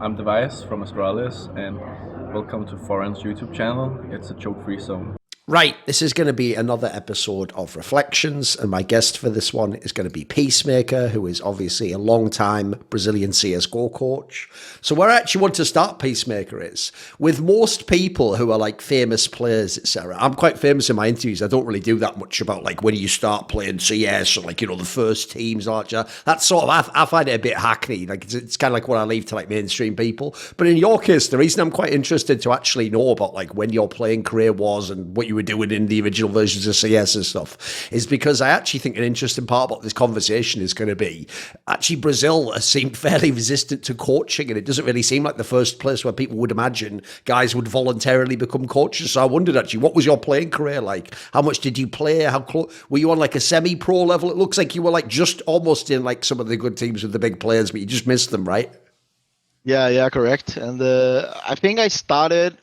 I'm Device from Australis, and welcome to Thorin's YouTube channel. It's a joke-free zone. Right, this is going to be another episode of Reflections, and my guest for this one is going to be Peacemaker, who is obviously a long-time Brazilian CSGO coach. So where I actually want to start, Peacemaker, is with most people who are like famous players, etc. I'm quite famous in my interviews. I don't really do that much about like when you start playing CS or like, you know, the first teams, Archer. That's sort of, I find it a bit hackneyed. Like it's kind of like what I leave to like mainstream people. But in your case, the reason I'm quite interested to actually know about like when your playing career was and what you were doing in the original versions of CS and stuff is because I actually think an interesting part about this conversation is going to be actually Brazil has seemed fairly resistant to coaching, and it doesn't really seem like the first place where people would imagine guys would voluntarily become coaches. So I wondered actually, what was your playing career like? How much did you play? How close were you on like a semi-pro level? It looks like you were like just almost in like some of the good teams with the big players, but you just missed them, right? Yeah, correct. And I think I started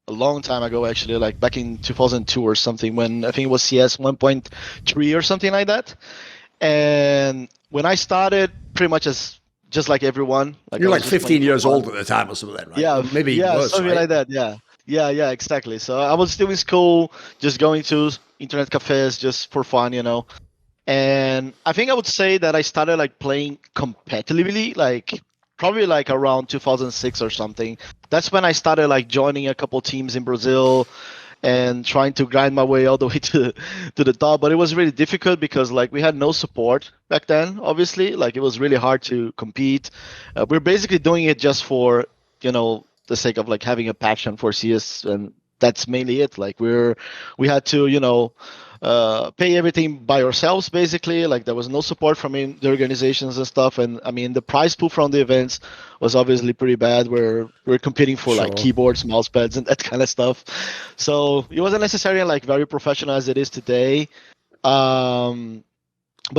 a long time ago, actually, like back in 2002 or something, when I think it was CS 1.3 or something like that. And when I started, pretty much as just like everyone, like you're like 15 years old at the time or something, right? Yeah, maybe worse, something right? like that. Yeah, exactly. So I was still in school, just going to internet cafes just for fun, you know. And I think I would say that I started like playing competitively, like probably like around 2006 or something. That's when I started like joining a couple teams in Brazil and trying to grind my way all the way to the top. But it was really difficult because like we had no support back then, obviously. Like it was really hard to compete. We're basically doing it just for, you know, the sake of like having a passion for CS, and that's mainly it. Like we had to, you know, pay everything by ourselves, basically. Like there was no support from the organizations and stuff. And I mean, the prize pool from the events was obviously pretty bad. We're competing for like keyboards, mouse pads, and that kind of stuff. So it wasn't necessarily like very professional as it is today. But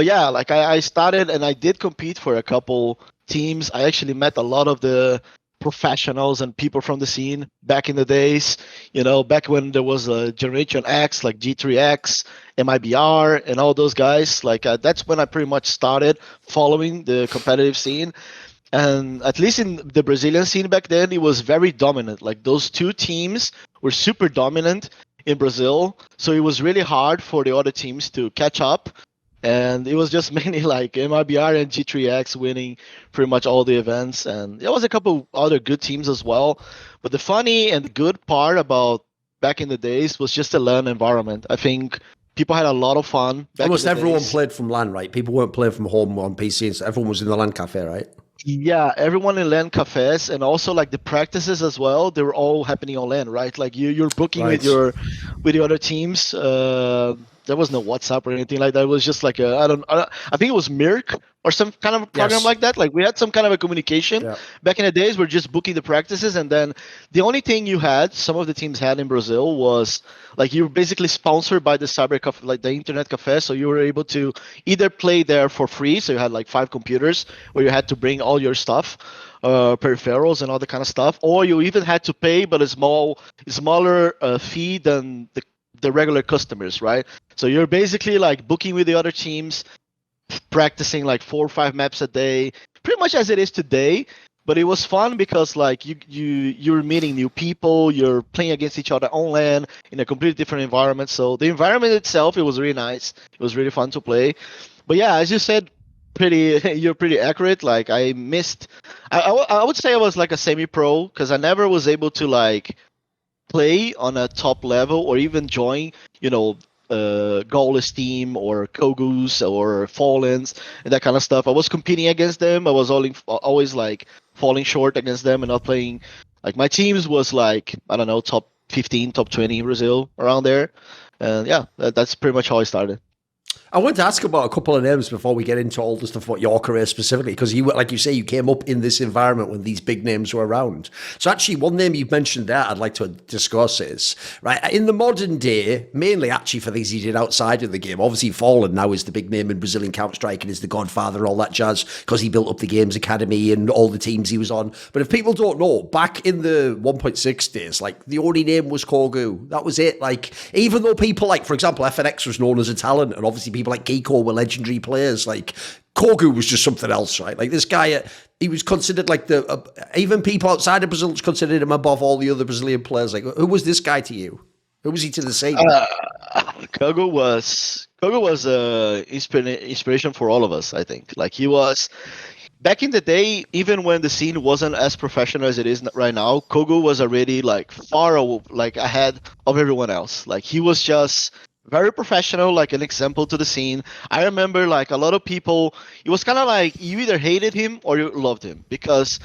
yeah, like I started and I did compete for a couple teams. I actually met a lot of the professionals and people from the scene back in the days, you know, back when there was a Generation X, like G3X, MIBR, and all those guys. Like that's when I pretty much started following the competitive scene. And at least in the Brazilian scene back then, it was very dominant. Like those two teams were super dominant in Brazil. So it was really hard for the other teams to catch up. And it was just mainly like MIBR and G3X winning pretty much all the events. And there was a couple other good teams as well. But the funny and good part about back in the days was just the LAN environment. I think people had a lot of fun. Almost everyone played from LAN, right? People weren't playing from home on PC. So everyone was in the LAN cafe, right? Yeah, everyone in LAN cafes, and also like the practices as well. They were all happening on LAN, right? Like you're booking Right. with the other teams. There was no WhatsApp or anything like that. It was just like I think it was Mirk or some kind of program Yes. like that. Like we had some kind of a communication. Yeah. Back in the days. We're just booking the practices, and then the only thing you had, some of the teams had in Brazil, was like you were basically sponsored by the cyber cafe, like the internet cafe. So you were able to either play there for free. So you had like 5 computers where you had to bring all your stuff, peripherals and all the kind of stuff, or you even had to pay, but a smaller fee than the regular customers, right? So you're basically like booking with the other teams, practicing like 4 or 5 maps a day, pretty much as it is today. But it was fun because like you're meeting new people, you're playing against each other on LAN in a completely different environment. So the environment itself, it was really nice. It was really fun to play. But yeah, as you said, you're pretty accurate. Like I missed, I would say I was like a semi-pro because I never was able to like play on a top level or even join, you know, gAuLeS team or cogus or Fallens and that kind of stuff. I was competing against them. I was always like falling short against them and not playing. Like my teams was like, I don't know, top 15, top 20 in Brazil, around there. And yeah, that's pretty much how I started. I want to ask about a couple of names before we get into all the stuff about your career specifically, because you, like you say, you came up in this environment when these big names were around. So actually, one name you've mentioned there I'd like to discuss is, right, in the modern day, mainly actually for things he did outside of the game. Obviously, Fallen now is the big name in Brazilian Counter-Strike and is the godfather and all that jazz because he built up the Games Academy and all the teams he was on. But if people don't know, back in the 1.6 days, like, the only name was cogu. That was it. Like, even though people like, for example, FNX was known as a talent, and obviously people people like Geeko were legendary players. Like Kogu was just something else, right? Like this guy, he was considered like even people outside of Brazil considered him above all the other Brazilian players. Like, who was this guy to you? Who was he to the scene? Kogu was inspiration for all of us. I think like he was. Back in the day, even when the scene wasn't as professional as it is right now, Kogu was already like far like ahead of everyone else. Like he was just very professional, like an example to the scene. I remember like a lot of people, it was kind of like you either hated him or you loved him, because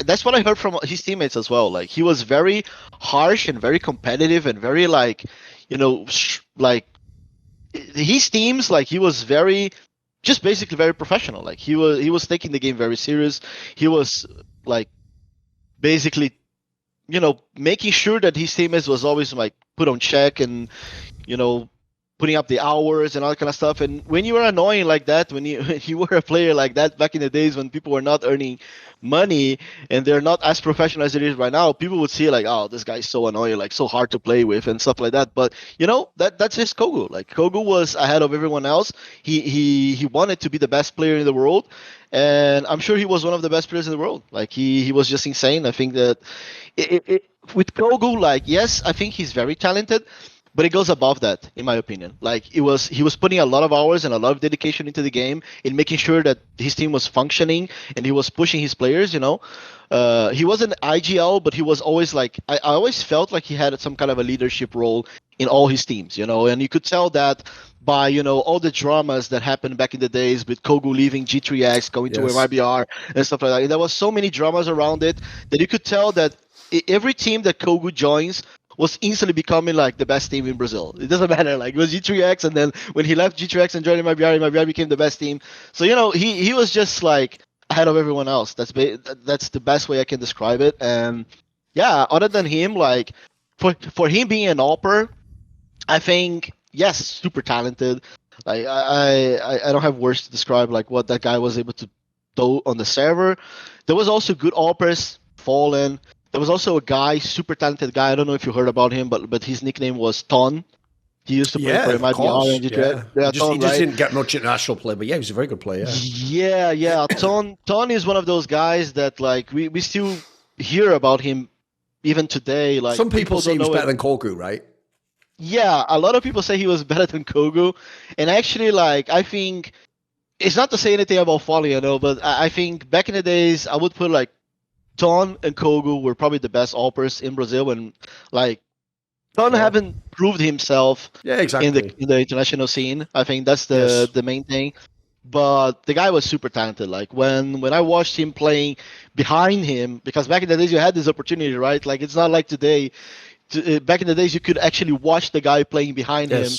that's what I heard from his teammates as well. Like he was very harsh and very competitive and very like, like his teams, like he was very just basically very professional. Like he was taking the game very serious. He was like basically, making sure that his teammates was always like put on check and, putting up the hours and all that kind of stuff. And when you were annoying like that, when you were a player like that back in the days when people were not earning money and they're not as professional as it is right now, people would see like, oh, this guy's so annoying, like so hard to play with and stuff like that. But that's just Kogu. Like Kogu was ahead of everyone else. He wanted to be the best player in the world, and I'm sure he was one of the best players in the world. Like he was just insane. I think that with Kogu, like, yes, I think he's very talented, but it goes above that, in my opinion. Like he was putting a lot of hours and a lot of dedication into the game in making sure that his team was functioning and he was pushing his players. He wasn't IGL, but he was always like, I always felt like he had some kind of a leadership role in all his teams, and you could tell that by, all the dramas that happened back in the days with Kogu leaving G3X, going to MIBR and stuff like that. And there was so many dramas around it that you could tell that every team that Kogu joins was instantly becoming like the best team in Brazil. It doesn't matter. Like it was G3X, and then when he left G3X and joined MIBR became the best team. So he was just like ahead of everyone else. That's the best way I can describe it. And yeah, other than him, like for him being an AWPer, I think yes, super talented. Like I don't have words to describe like what that guy was able to do on the server. There was also good AWPers, Fallen. There was also a guy, super talented guy. I don't know if you heard about him, but his nickname was Ton. He used to play for MIBR and G3X. Yeah, he just didn't get much international play, but yeah, he was a very good player. Yeah. Ton is one of those guys that like we still hear about him even today. Like some people say he was better than Kogu, right? Yeah, a lot of people say he was better than Kogu, and actually, like I think it's not to say anything about Fallen, but I think back in the days I would put like Ton and Kogu were probably the best AWPers in Brazil, and like Ton haven't proved himself in the international scene. I think that's the main thing. But the guy was super talented. Like when I watched him playing behind him, because back in the days you had this opportunity, right? Like it's not like today. Back in the days you could actually watch the guy playing behind him.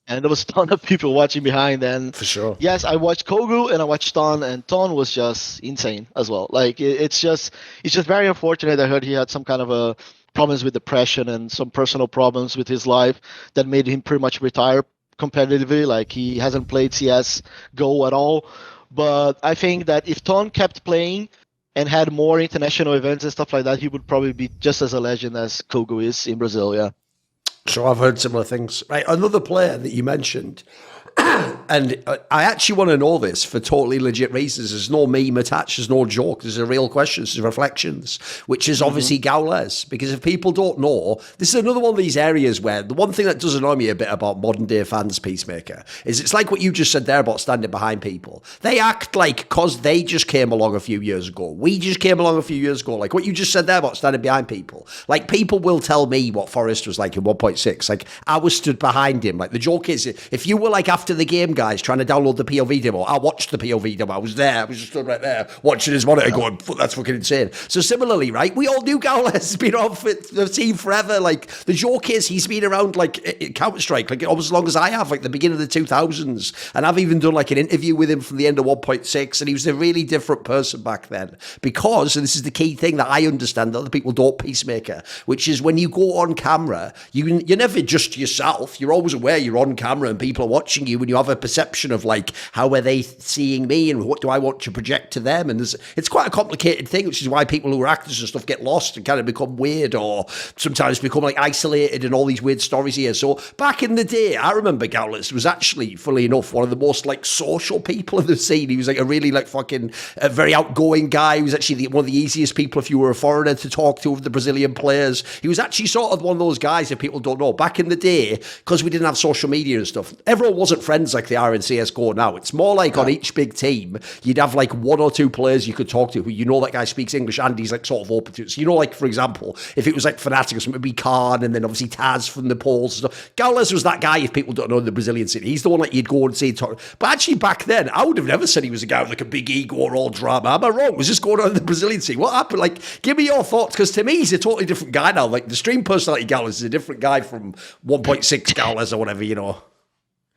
And there was a ton of people watching behind. And for sure, yes, I watched Kogu and I watched Ton, and Ton was just insane as well. Like it's just very unfortunate. I heard he had some kind of a problems with depression and some personal problems with his life that made him pretty much retire competitively. Like he hasn't played CSGO at all. But I think that if Ton kept playing and had more international events and stuff like that, he would probably be just as a legend as Kogu is in Brazil. Yeah. So I've heard similar things. Right, another player that you mentioned, and I actually want to know this for totally legit reasons. There's no meme attached, there's no joke, there's a real question, there's reflections, which is obviously gAuLeS. Because if people don't know, this is another one of these areas where the one thing that does annoy me a bit about modern day fans, Peacemaker, is it's like what you just said there about standing behind people. They act like because they just came along a few years ago, we just came along a few years ago, like what you just said there about standing behind people. Like people will tell me what Forrest was like in 1.6. Like I was stood behind him. Like the joke is, if you were like after the game, guys, trying to download the POV demo, I watched the POV demo. I was there. I was just stood right there watching his monitor going, that's fucking insane. So similarly, right, we all knew gAuLeS has been on for the team forever. Like the joke is he's been around like Counter-Strike, like almost as long as I have, like the beginning of the 2000s. And I've even done like an interview with him from the end of 1.6, and he was a really different person back then. Because, and this is the key thing that I understand that other people don't, Peacemaker, which is when you go on camera, you're never just yourself. You're always aware you're on camera and people are watching you, when you have a perception of like, how are they seeing me and what do I want to project to them? And it's quite a complicated thing, which is why people who are actors and stuff get lost and kind of become weird or sometimes become like isolated and all these weird stories here. So back in the day, I remember gAuLeS was actually, funnily enough, one of the most like social people in the scene. He was like a really like fucking very outgoing guy. He was actually one of the easiest people if you were a foreigner to talk to of the Brazilian players. He was actually sort of one of those guys that people don't know. Back in the day, because we didn't have social media and stuff, everyone wasn't friends like they are in CSGO now. It's more like on each big team, you'd have like one or two players you could talk to who you know that guy speaks English and he's like sort of open to it. So you know, like for example, if it was like Fnatic or something, it'd be Khan and then obviously Taz from the Poles and stuff. gAuLeS was that guy if people don't know in the Brazilian city. He's the one that you'd go and see. But actually back then, I would have never said he was a guy with like a big ego or all drama. Am I wrong? Was this going on in the Brazilian scene? What happened? Like, give me your thoughts, because to me, he's a totally different guy now. Like, the stream personality gAuLeS is a different guy from 1.6 gAuLeS or whatever, you know.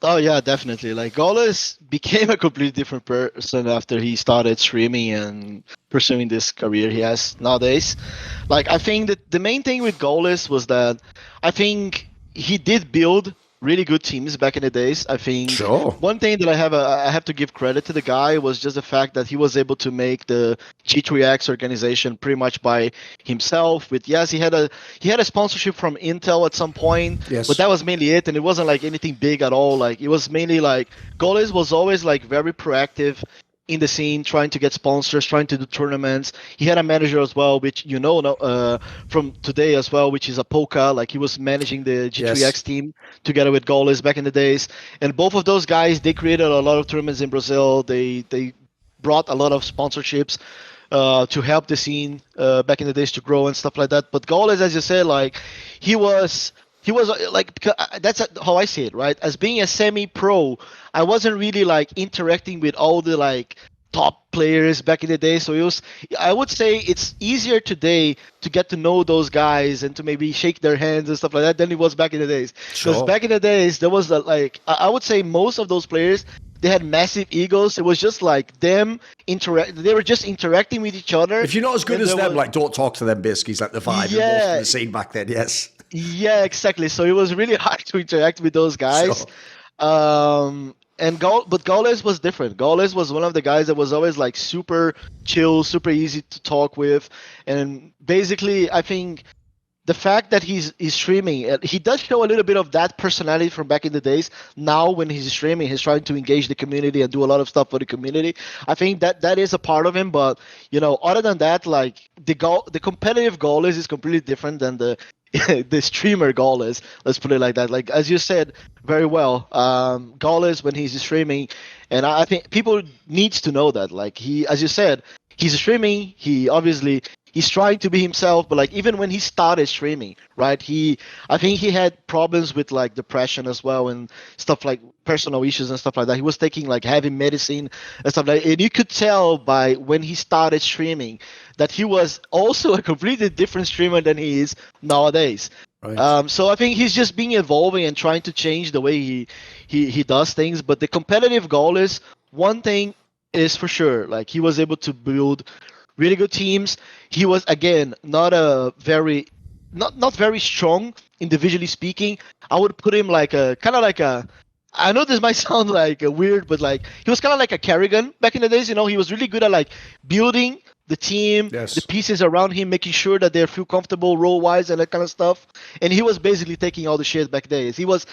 Oh yeah, definitely. Like gAuLeS became a completely different person after he started streaming and pursuing this career he has nowadays. Like I think that the main thing with gAuLeS was that I think he did build really good teams back in the days. I think one thing that I have to give credit to the guy was just the fact that he was able to make the G3X organization pretty much by himself. With he had a sponsorship from Intel at some point, but that was mainly it, and it wasn't like anything big at all. Like it was mainly like gAuLeS was always like very proactive in the scene, trying to get sponsors, trying to do tournaments. He had a manager as well, which you know from today as well, which is a Polka. Like he was managing the G3X team together with gAuLeS back in the days. And both of those guys, they created a lot of tournaments in Brazil. They brought a lot of sponsorships to help the scene back in the days to grow and stuff like that. But gAuLeS, as you said, like he was like, that's how I see it, right? As being a semi-pro, I wasn't really like interacting with all the like top players back in the day. So I would say it's easier today to get to know those guys and to maybe shake their hands and stuff like that than it was back in the days. Because back in the days, there was like, I would say most of those players, they had massive egos. It was just like them they were just interacting with each other. If you're not as good as them, like don't talk to them, basically, is like the vibe in most of the scene back then. Yes. Yeah, exactly. So it was really hard to interact with those guys. But gAuLeS was different. gAuLeS was one of the guys that was always like super chill, super easy to talk with. And basically, I think the fact that he's streaming, he does show a little bit of that personality from back in the days. Now when he's streaming, he's trying to engage the community and do a lot of stuff for the community. I think that is a part of him. But, you know, other than that, like the competitive gAuLeS is completely different than the streamer gAuLeS, let's put it like that. Like as you said very well, gAuLeS when he's streaming, and I think people needs to know that. Like as you said, he's streaming. He's trying to be himself, but like even when he started streaming, right? I think he had problems with like depression as well and stuff, like personal issues and stuff like that. He was taking like heavy medicine and stuff like that. And you could tell by when he started streaming that he was also a completely different streamer than he is nowadays. Right. So I think he's just being evolving and trying to change the way he does things. But the competitive gAuLeS, one thing is for sure, like he was able to build really good teams. He was again not very strong individually speaking. I would put him like I know this might sound like weird, but like he was kind of like a Kerrigan back in the days. You know, he was really good at like building the team, the pieces around him, making sure that they feel comfortable role-wise and that kind of stuff. And he was basically taking all the shit back days. He was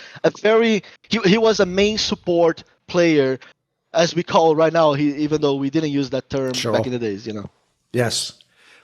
he was a main support player, as we call it right now. Even though we didn't use that term back in the days, you know. Yes.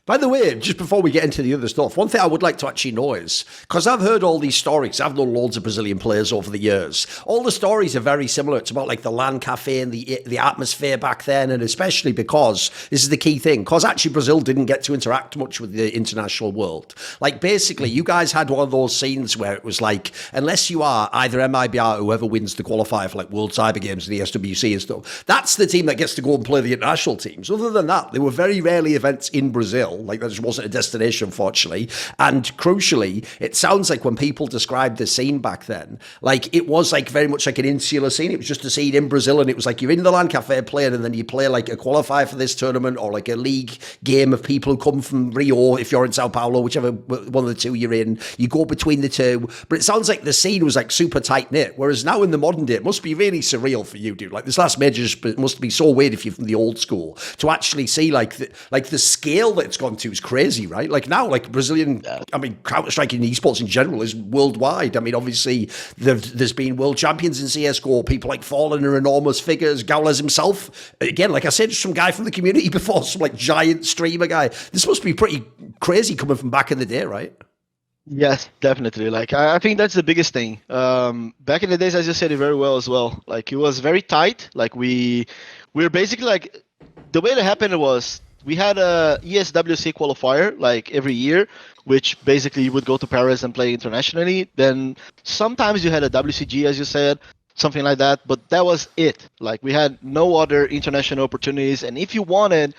By the way, just before we get into the other stuff, one thing I would like to actually know is, because I've heard all these stories, I've known loads of Brazilian players over the years, all the stories are very similar. It's about like the LAN cafe and the atmosphere back then, and especially because, this is the key thing, because actually Brazil didn't get to interact much with the international world. Like basically, you guys had one of those scenes where it was like, unless you are either MIBR or whoever wins the qualifier for like World Cyber Games and the SWC and stuff, that's the team that gets to go and play the international teams. Other than that, there were very rarely events in Brazil Brazil. Like, there just wasn't a destination, unfortunately. And crucially, it sounds like when people described the scene back then, like, it was like very much like an insular scene. It was just a scene in Brazil, and it was like you're in the LAN cafe playing, and then you play like a qualifier for this tournament or like a league game of people who come from Rio, if you're in Sao Paulo, whichever one of the two you're in. You go between the two. But it sounds like the scene was like super tight knit. Whereas now in the modern day, it must be really surreal for you, dude. Like, this last major must be so weird if you're from the old school to actually see like the scale that it's gone to is crazy, right? Like now, like Brazilian, I mean, Counter-Strike in esports in general is worldwide. I mean, obviously there's been world champions in CSGO, people like Fallen are enormous figures, gAuLeS himself, again, like I said, just some guy from the community before, some like giant streamer guy. This must be pretty crazy coming from back in the day, right? Yes, definitely. Like I think that's the biggest thing. Back in the days, as you said it very well as well. Like it was very tight. Like we're basically like the way that happened was we had a ESWC qualifier like every year, which basically you would go to Paris and play internationally. Then sometimes you had a WCG, as you said, something like that. But that was it. Like we had no other international opportunities. And if you wanted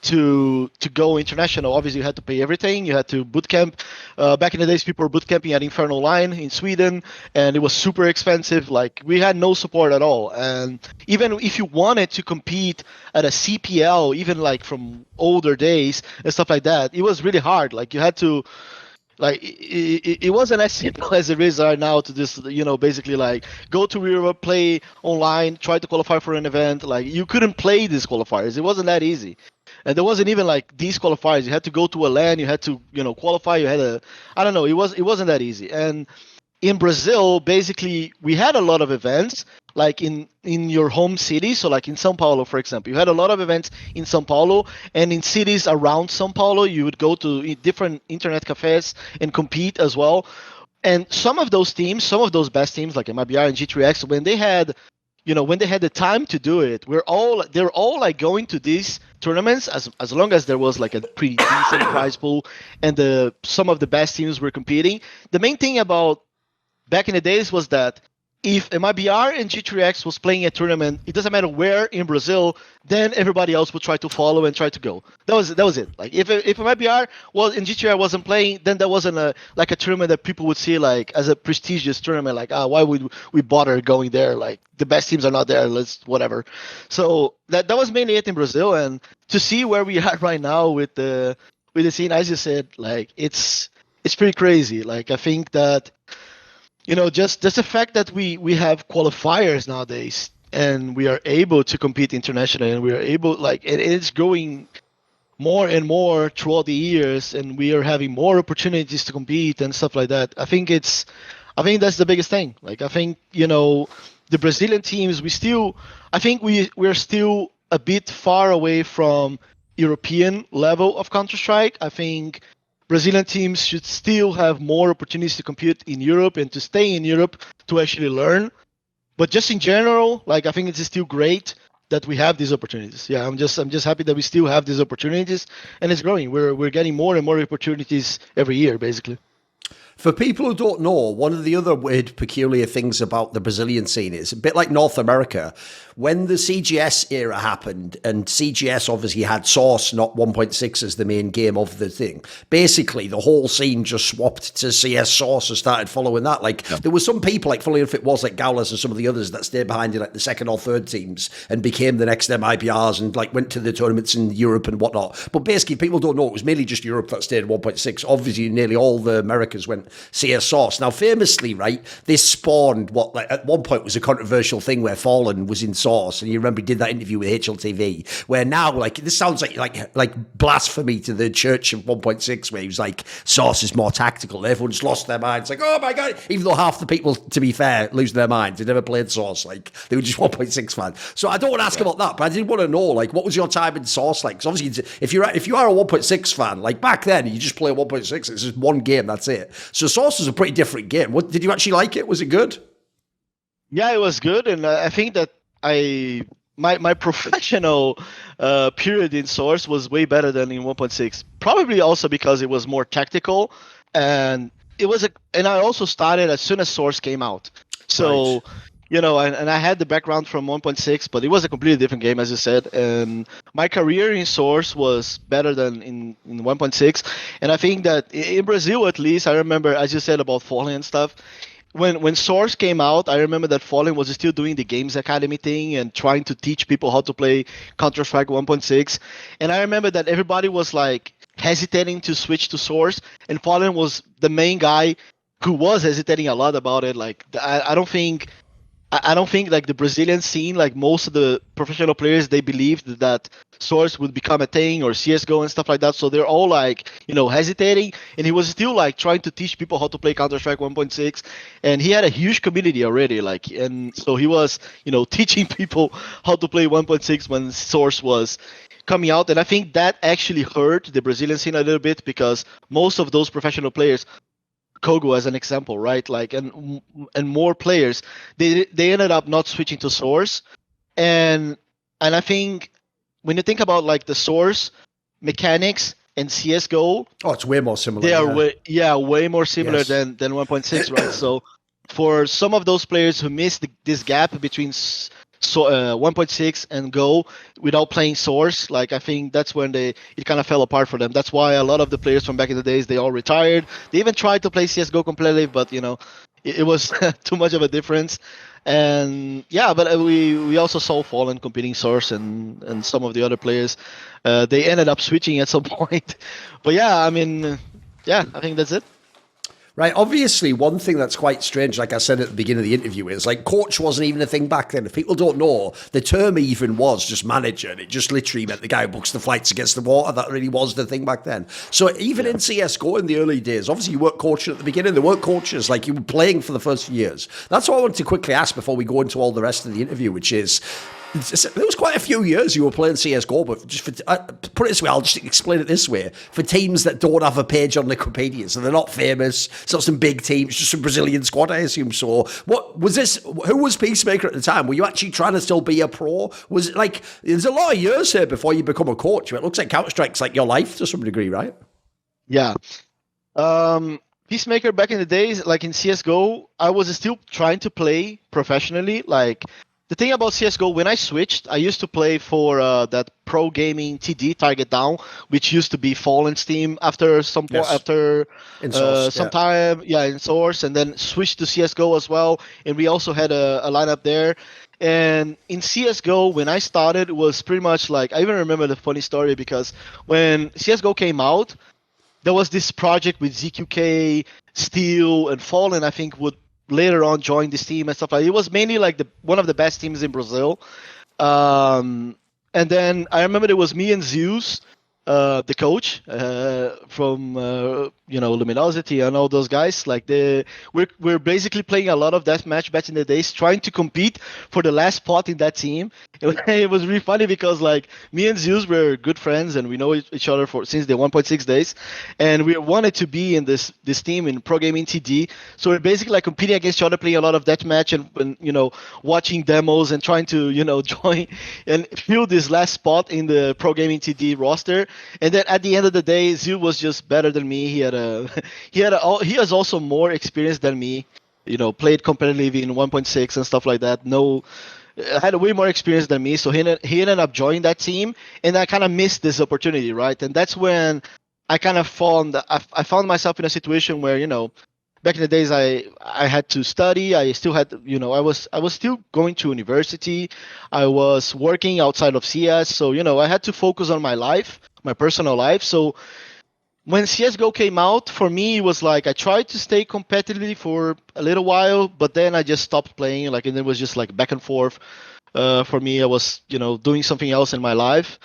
to go international, obviously you had to pay everything. You had to boot camp. Back in the days, people were boot camping at Inferno Line in Sweden, and it was super expensive. Like we had no support at all. And even if you wanted to compete at a CPL, even like from older days and stuff like that, it was really hard. Like you had to. Like it wasn't as simple as it is right now to just basically like go to Europe, play online, try to qualify for an event. Like you couldn't play these qualifiers. It wasn't that easy, and there wasn't even like these qualifiers. You had to go to a LAN. You had to qualify. You had I don't know. It wasn't that easy. And in Brazil, basically, we had a lot of events like in your home city. So like in São Paulo, for example, you had a lot of events in São Paulo, and in cities around São Paulo, you would go to different internet cafes and compete as well. And some of those teams, some of those best teams like MIBR and G3X, when they had the time to do it, they're all like going to these tournaments as long as there was like a pretty decent prize pool and some of the best teams were competing. The main thing about back in the days was that if MIBR and G3X was playing a tournament, it doesn't matter where in Brazil, then everybody else would try to follow and try to go. That was it. Like if MIBR was and G3X wasn't playing, then there wasn't a tournament that people would see like as a prestigious tournament. Like why would we bother going there? Like the best teams are not there. Let's whatever. So that was mainly it in Brazil, and to see where we are right now with the scene, as you said, like it's pretty crazy. Like I think that. Just the fact that we have qualifiers nowadays and we are able to compete internationally, and we are able it's growing more and more throughout the years, and we are having more opportunities to compete and stuff like that. I think that's the biggest thing. Like I think the Brazilian teams, we're still a bit far away from European level of Counter-Strike. I think Brazilian teams should still have more opportunities to compete in Europe and to stay in Europe to actually learn. But just in general, like I think it's still great that we have these opportunities. Yeah, I'm just happy that we still have these opportunities, and it's growing. We're getting more and more opportunities every year, basically. For people who don't know, one of the other weird, peculiar things about the Brazilian scene is a bit like North America. When the CGS era happened, and CGS obviously had Source, not 1.6 as the main game of the thing, basically the whole scene just swapped to CS Source and started following that. Like there were some people, like fully if it was like gAuLeS and some of the others that stayed behind in like the second or third teams and became the next MIBRs and like went to the tournaments in Europe and whatnot. But basically people don't know it was mainly just Europe that stayed at 1.6. Obviously nearly all the Americas went CS Source. Now famously, right, this spawned what like at one point was a controversial thing where Fallen was in Source, and you remember he did that interview with HLTV, where now like this sounds like blasphemy to the church of 1.6, where he was like Source is more tactical. Everyone's lost their minds, like oh my god, even though half the people, to be fair, lose their minds. They never played Source, like they were just 1.6 fans. So I don't want to ask about that, but I did want to know like what was your time in Source like? Because obviously if you are a 1.6 fan, like back then you just play 1.6, it's just one game, that's it. So Source is a pretty different game. What did you actually like it? Was it good? Yeah, it was good, and I think that my professional period in Source was way better than in 1.6. Probably also because it was more tactical, and and I also started as soon as Source came out. So and I had the background from 1.6, but it was a completely different game, as you said. And my career in Source was better than in 1.6. And I think that in Brazil, at least, I remember, as you said about Fallen and stuff, when Source came out, I remember that Fallen was still doing the Games Academy thing and trying to teach people how to play Counter-Strike 1.6. And I remember that everybody was like hesitating to switch to Source, and Fallen was the main guy who was hesitating a lot about it. Like I don't think like the Brazilian scene, like most of the professional players, they believed that Source would become a thing, or CSGO and stuff like that. So they're all like, hesitating. And he was still like trying to teach people how to play Counter-Strike 1.6. And he had a huge community already. And so he was, teaching people how to play 1.6 when Source was coming out. And I think that actually hurt the Brazilian scene a little bit, because most of those professional players, cogu as an example, right? Like, and more players, they ended up not switching to Source, and I think when you think about like the Source mechanics and CS:GO, it's way more similar. They are way more similar than 1.6, right? So for some of those players who missed this gap between 1.6 and Go without playing Source, like I think that's when it kind of fell apart for them. That's why a lot of the players from back in the days, they all retired. They even tried to play CSGO competitive, but it was too much of a difference. And yeah, but we also saw Fallen competing Source, and some of the other players, they ended up switching at some point. But yeah, I mean, I think that's it. Right. Obviously, one thing that's quite strange, like I said at the beginning of the interview, is like coach wasn't even a thing back then. If people don't know, the term even was just manager. It just literally meant the guy who books the flights against the water. That really was the thing back then. So even in CSGO in the early days, obviously you weren't coaching at the beginning. There weren't coaches. Like you were playing for the first few years. That's what I want to quickly ask before we go into all the rest of the interview, which is, there was quite a few years you were playing CSGO, but just put it this way, I'll just explain it this way. For teams that don't have a page on Wikipedia, so they're not famous, it's not some big teams, just some Brazilian squad, I assume. So what was this? Who was Peacemaker at the time? Were you actually trying to still be a pro? Was it like, there's a lot of years here before you become a coach. It looks like Counter-Strike's like your life to some degree, right? Yeah. Peacemaker back in the days, like in CSGO, I was still trying to play professionally. Like, the thing about CSGO, when I switched, I used to play for that pro gaming TD Target Down, which used to be Fallen's team after some time, in Source, and then switched to CSGO as well. And we also had a lineup there. And in CSGO, when I started, it was pretty much like, I even remember the funny story, because when CSGO came out, there was this project with ZQK, Steel, and Fallen, I think, would later on join this team and stuff like that. It was mainly like one of the best teams in Brazil. And then I remember it was me and Zeus, the coach from Luminosity and all those guys. Like we're basically playing a lot of deathmatch back in the days, trying to compete for the last spot in that team. It was really funny because like me and Zeus were good friends and we know each other since the 1.6 days, and we wanted to be in this team in Pro Gaming TD. So we're basically like competing against each other, playing a lot of deathmatch and watching demos and trying to join and fill this last spot in the Pro Gaming TD roster. And then at the end of the day, Zeus was just better than me. He has also more experience than me. Played competitively in 1.6 and stuff like that. Had way more experience than me, so he ended up joining that team, and I kind of missed this opportunity, right? And that's when I kind of found myself in a situation where back in the days I had to study. I still had I was still going to university. I was working outside of CS, so I had to focus on my life, my personal life. So when CSGO came out, for me, it was like I tried to stay competitively for a little while, but then I just stopped playing. And it was just like back and forth. For me, I was, doing something else in my life.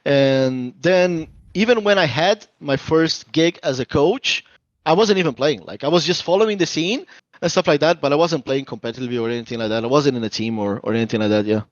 And then even when I had my first gig as a coach, I wasn't even playing. Like I was just following the scene and stuff like that, but I wasn't playing competitively or anything like that. I wasn't in a team or anything like that. Yeah.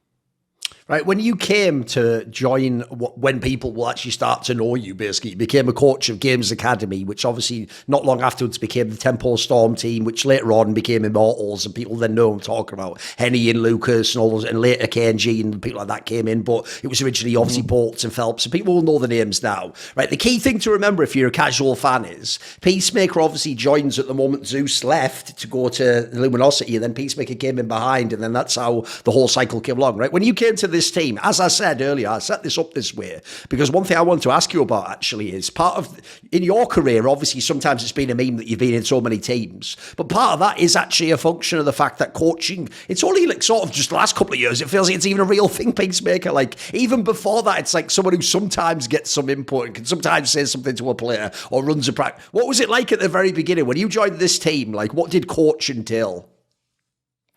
Right, when you came to join, when people will actually start to know you, basically, you became a coach of Games Academy, which obviously not long afterwards became the Tempo Storm team, which later on became Immortals, and people then know I'm talking about HEN1 and Lucas and all those, and later KNG and people like that came in, but it was originally obviously Boltz and felps, and people will know the names now. Right, the key thing to remember if you're a casual fan is Peacemaker obviously joins at the moment Zeus left to go to Luminosity, and then Peacemaker came in behind, and then that's how the whole cycle came along, right? When you came to this team, as I said earlier, I set this up this way because one thing I want to ask you about actually is part of, in your career, obviously sometimes it's been a meme that you've been in so many teams, but part of that is actually a function of the fact that coaching, it's only like sort of just the last couple of years, it feels like it's even a real thing, Peacemaker. Like even before that, it's like someone who sometimes gets some input and can sometimes say something to a player or runs a practice. What was it like at the very beginning when you joined this team? Like what did coach entail?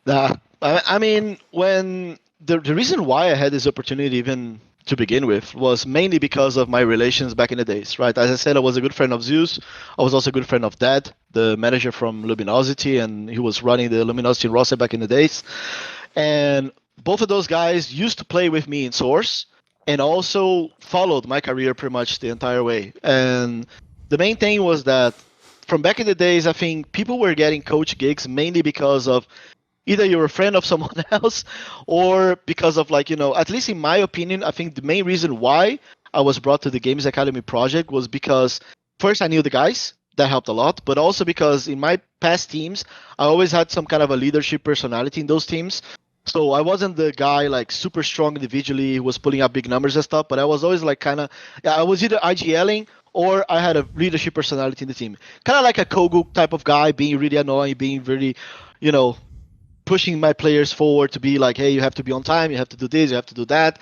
I mean, when the reason why I had this opportunity even to begin with was mainly because of my relations back in the days, right? As I said, I was a good friend of Zeus. I was also a good friend of Dad, the manager from Luminosity, and he was running the Luminosity roster back in the days. And both of those guys used to play with me in Source and also followed my career pretty much the entire way. And the main thing was that from back in the days, I think people were getting coach gigs mainly because of either you're a friend of someone else or because of like, at least in my opinion, I think the main reason why I was brought to the Games Academy project was because first I knew the guys, that helped a lot, but also because in my past teams, I always had some kind of a leadership personality in those teams. So I wasn't the guy like super strong individually who was pulling up big numbers and stuff, but I was always like I was either IGLing or I had a leadership personality in the team. Kind of like a cogu type of guy, being really annoying, being really, pushing my players forward to be like, hey, you have to be on time, you have to do this, you have to do that.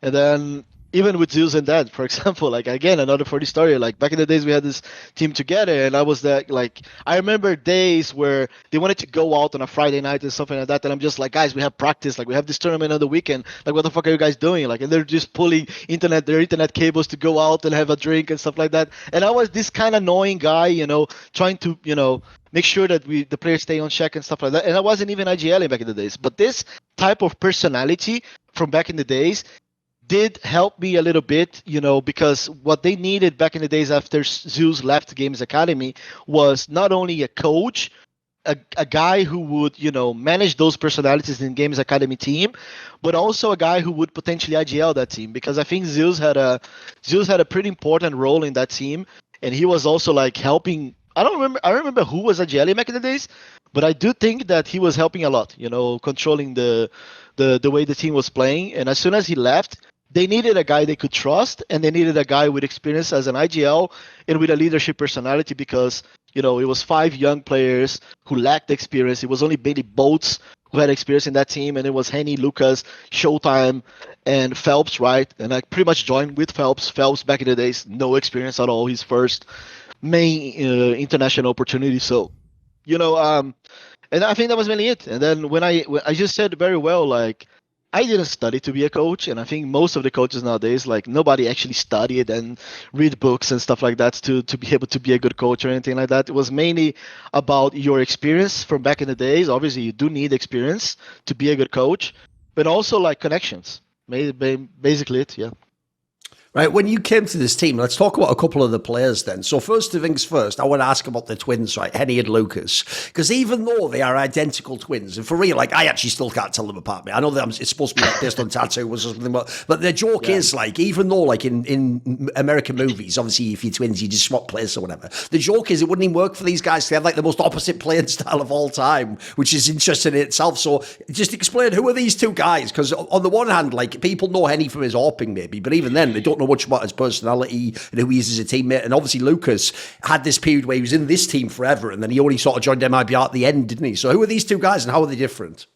And then even with Zeus and Dad, for example, like again, another funny story, like back in the days we had this team together and I was that like, I remember days where they wanted to go out on a Friday night and something like that. And I'm just like, guys, we have practice, like we have this tournament on the weekend. Like, what the fuck are you guys doing? Like, and they're just pulling their internet cables to go out and have a drink and stuff like that. And I was this kind of annoying guy, trying to, make sure that the players stay on check and stuff like that. And I wasn't even IGLing back in the days. But this type of personality from back in the days did help me a little bit, because what they needed back in the days after Zeus left Games Academy was not only a coach, a guy who would, manage those personalities in Games Academy team, but also a guy who would potentially IGL that team. Because I think Zeus had a pretty important role in that team. And he was also like helping. I don't remember who was IGLing back in the days, but I do think that he was helping a lot, controlling the way the team was playing. And as soon as he left, they needed a guy they could trust, and they needed a guy with experience as an IGL and with a leadership personality because, it was 5 young players who lacked experience. It was only Bailey Boltz who had experience in that team, and it was HEN1, Lucas, Showtime, and felps, right? And I pretty much joined with felps. Felps back in the days, no experience at all. His first main international opportunity. So, and I think that was mainly it. And then when I just said very well, like, I didn't study to be a coach, and I think most of the coaches nowadays, like nobody actually studied and read books and stuff like that to be able to be a good coach or anything like that. It was mainly about your experience from back in the days. Obviously, you do need experience to be a good coach, but also like connections. Basically it, yeah. Right, when you came to this team, let's talk about a couple of the players then. So first things first, I want to ask about the twins, right, HEN1 and Lucas. Because even though they are identical twins, and for real, like, I actually still can't tell them apart. I know that it's supposed to be like based on tattoo or something, but the joke is, like, even though, like, in American movies, obviously, if you're twins, you just swap players or whatever. The joke is it wouldn't even work for these guys. They have, like, the most opposite playing style of all time, which is interesting in itself. So just explain, who are these two guys? Because on the one hand, like, people know HEN1 from his AWPing, maybe, but even then, they don't know much about his personality and who he is as a teammate. And obviously Lucas had this period where he was in this team forever, and then he only sort of joined MIBR at the end, didn't he? So who are these two guys and how are they different?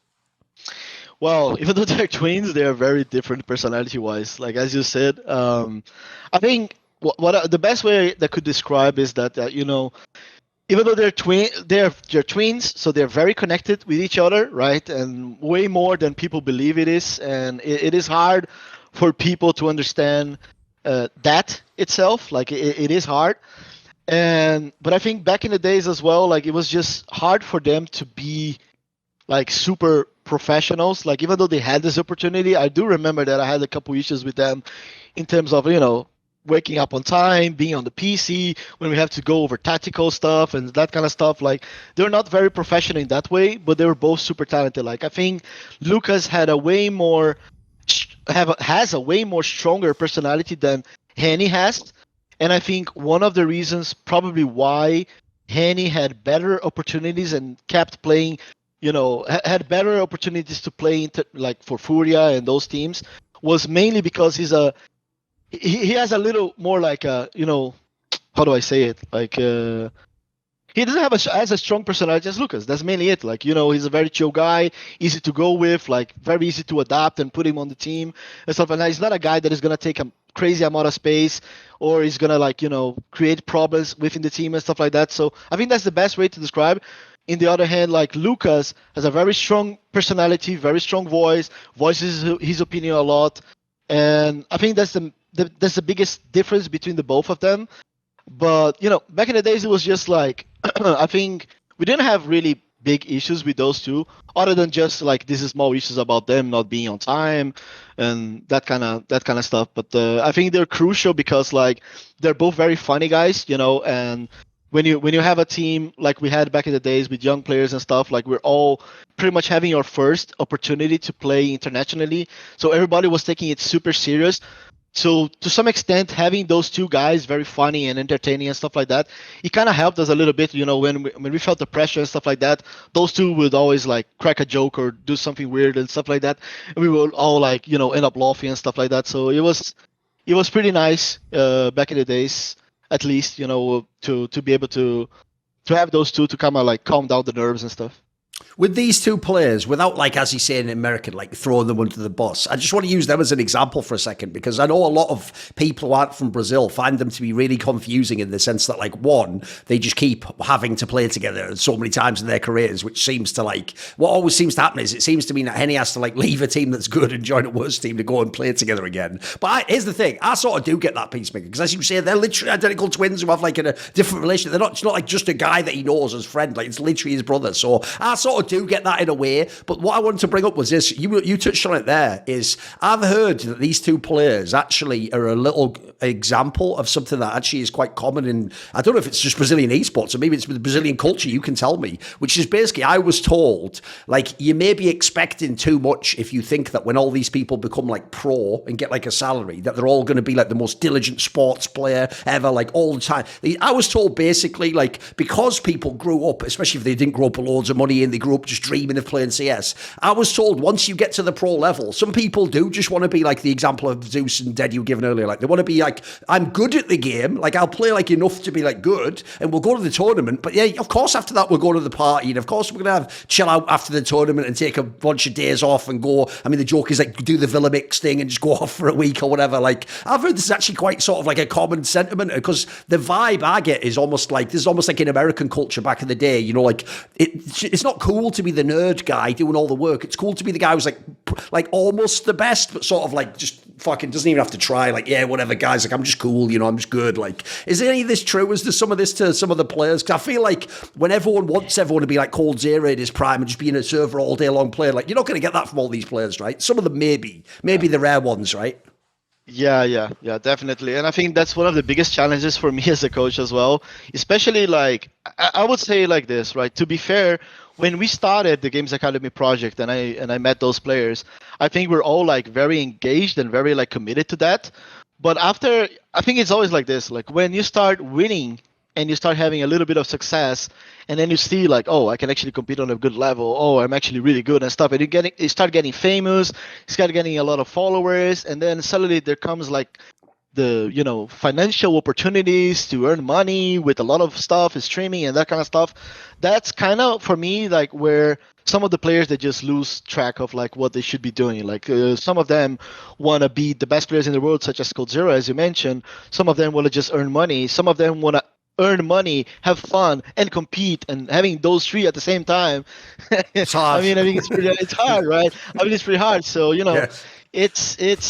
Well, even though they're twins, they are very different personality-wise. Like, as you said, I think what the best way that could describe is that, even though they're twins, so they're very connected with each other, right? And way more than people believe it is. And it is hard for people to understand that itself. Like, it is hard. But I think back in the days as well, like, it was just hard for them to be like super professionals. Like even though they had this opportunity, I do remember that I had a couple issues with them in terms of waking up on time, being on the PC when we have to go over tactical stuff and that kind of stuff. Like they're not very professional in that way, but they were both super talented. Like I think Lucas had a way more has a way more stronger personality than Henny has, and I think one of the reasons probably why Henny had better opportunities and kept playing, had better opportunities to play like for Furia and those teams was mainly because he has a little more like how do I say it? Like he doesn't have as a strong personality as Lucas. That's mainly it. Like he's a very chill guy, easy to go with, like very easy to adapt and put him on the team and stuff like that. He's not a guy that is gonna take a crazy amount of space or he's gonna create problems within the team and stuff like that. So I think that's the best way to describe. In the other hand, like Lucas has a very strong personality, very strong voices his opinion a lot, and I think that's the biggest difference between the both of them. But back in the days, it was just like I think we didn't have really big issues with those two, other than just like these small issues about them not being on time and that kind of stuff. But I think they're crucial because like they're both very funny guys, and when you have a team like we had back in the days with young players and stuff, like we're all pretty much having our first opportunity to play internationally, so everybody was taking it super serious. So to some extent, having those two guys very funny and entertaining and stuff like that, it kind of helped us a little bit. When we felt the pressure and stuff like that, those two would always like crack a joke or do something weird and stuff like that, and we would all like end up laughing and stuff like that. So it was pretty nice back in the days, at least to be able to have those two to kind of like calm down the nerves and stuff. With these two players, without, like, as you say in American, like throwing them under the bus, I just want to use them as an example for a second, because I know a lot of people who aren't from Brazil find them to be really confusing in the sense that, like, one, they just keep having to play together so many times in their careers, which seems to, like, what always seems to happen is it seems to mean that Henny has to, like, leave a team that's good and join a worse team to go and play together again. But here's the thing, I sort of do get that Peacemaker, because as you say, they're literally identical twins who have, like, a different relationship. It's not like just a guy that he knows as friend, like, it's literally his brother. So I sort of do get that in a way, but what I wanted to bring up was this, you touched on it there, is I've heard that these two players actually are a little example of something that actually is quite common in, I don't know if it's just Brazilian esports or maybe it's the Brazilian culture, you can tell me, which is basically, I was told, like, you may be expecting too much if you think that when all these people become like pro and get like a salary, that they're all going to be like the most diligent sports player ever, like all the time. I was told basically, like, because people grew up, especially if they didn't grow up with loads of money and they grew up just dreaming of playing CS, I was told once you get to the pro level, some people do just want to be like the example of Zeus and Tadeu you given earlier. Like, they want to be like, I'm good at the game, like I'll play like enough to be like good, and we'll go to the tournament. But yeah, of course after that we'll go to the party, and of course we're gonna have chill out after the tournament and take a bunch of days off and go. I mean, the joke is like do the Villa Mix thing and just go off for a week or whatever. Like, I've heard this is actually quite sort of like a common sentiment, because the vibe I get is almost like, this is almost like in American culture back in the day, like it's not cool to be the nerd guy doing all the work. It's cool to be the guy who's like almost the best, but sort of like just fucking doesn't even have to try. Like, yeah, whatever, guys. Like, I'm just cool. I'm just good. Like, is any of this true? Is there some of this to some of the players? Because I feel like when everyone wants everyone to be like Cold Zero at his prime and just be in a server all day long playing, like, you're not going to get that from all these players, right? Some of them maybe the rare ones, right? Yeah, definitely. And I think that's one of the biggest challenges for me as a coach as well, especially like, I would say like this, right? To be fair, when we started the Games Academy project and I met those players, I think we're all like very engaged and very like committed to that. But after, I think it's always like this, like when you start winning and you start having a little bit of success, and then you see like, oh, I can actually compete on a good level. Oh, I'm actually really good and stuff. And you start getting famous, you start getting a lot of followers, and then suddenly there comes like the financial opportunities to earn money with a lot of stuff, streaming and that kind of stuff. That's kind of for me like where some of the players that just lose track of like what they should be doing. Like some of them want to be the best players in the world, such as Cold Zero, as you mentioned. Some of them want to just earn money. Some of them want to earn money, have fun, and compete, and having those three at the same time. It's hard. I think it's hard, right? I mean, it's pretty hard. So Yes. it's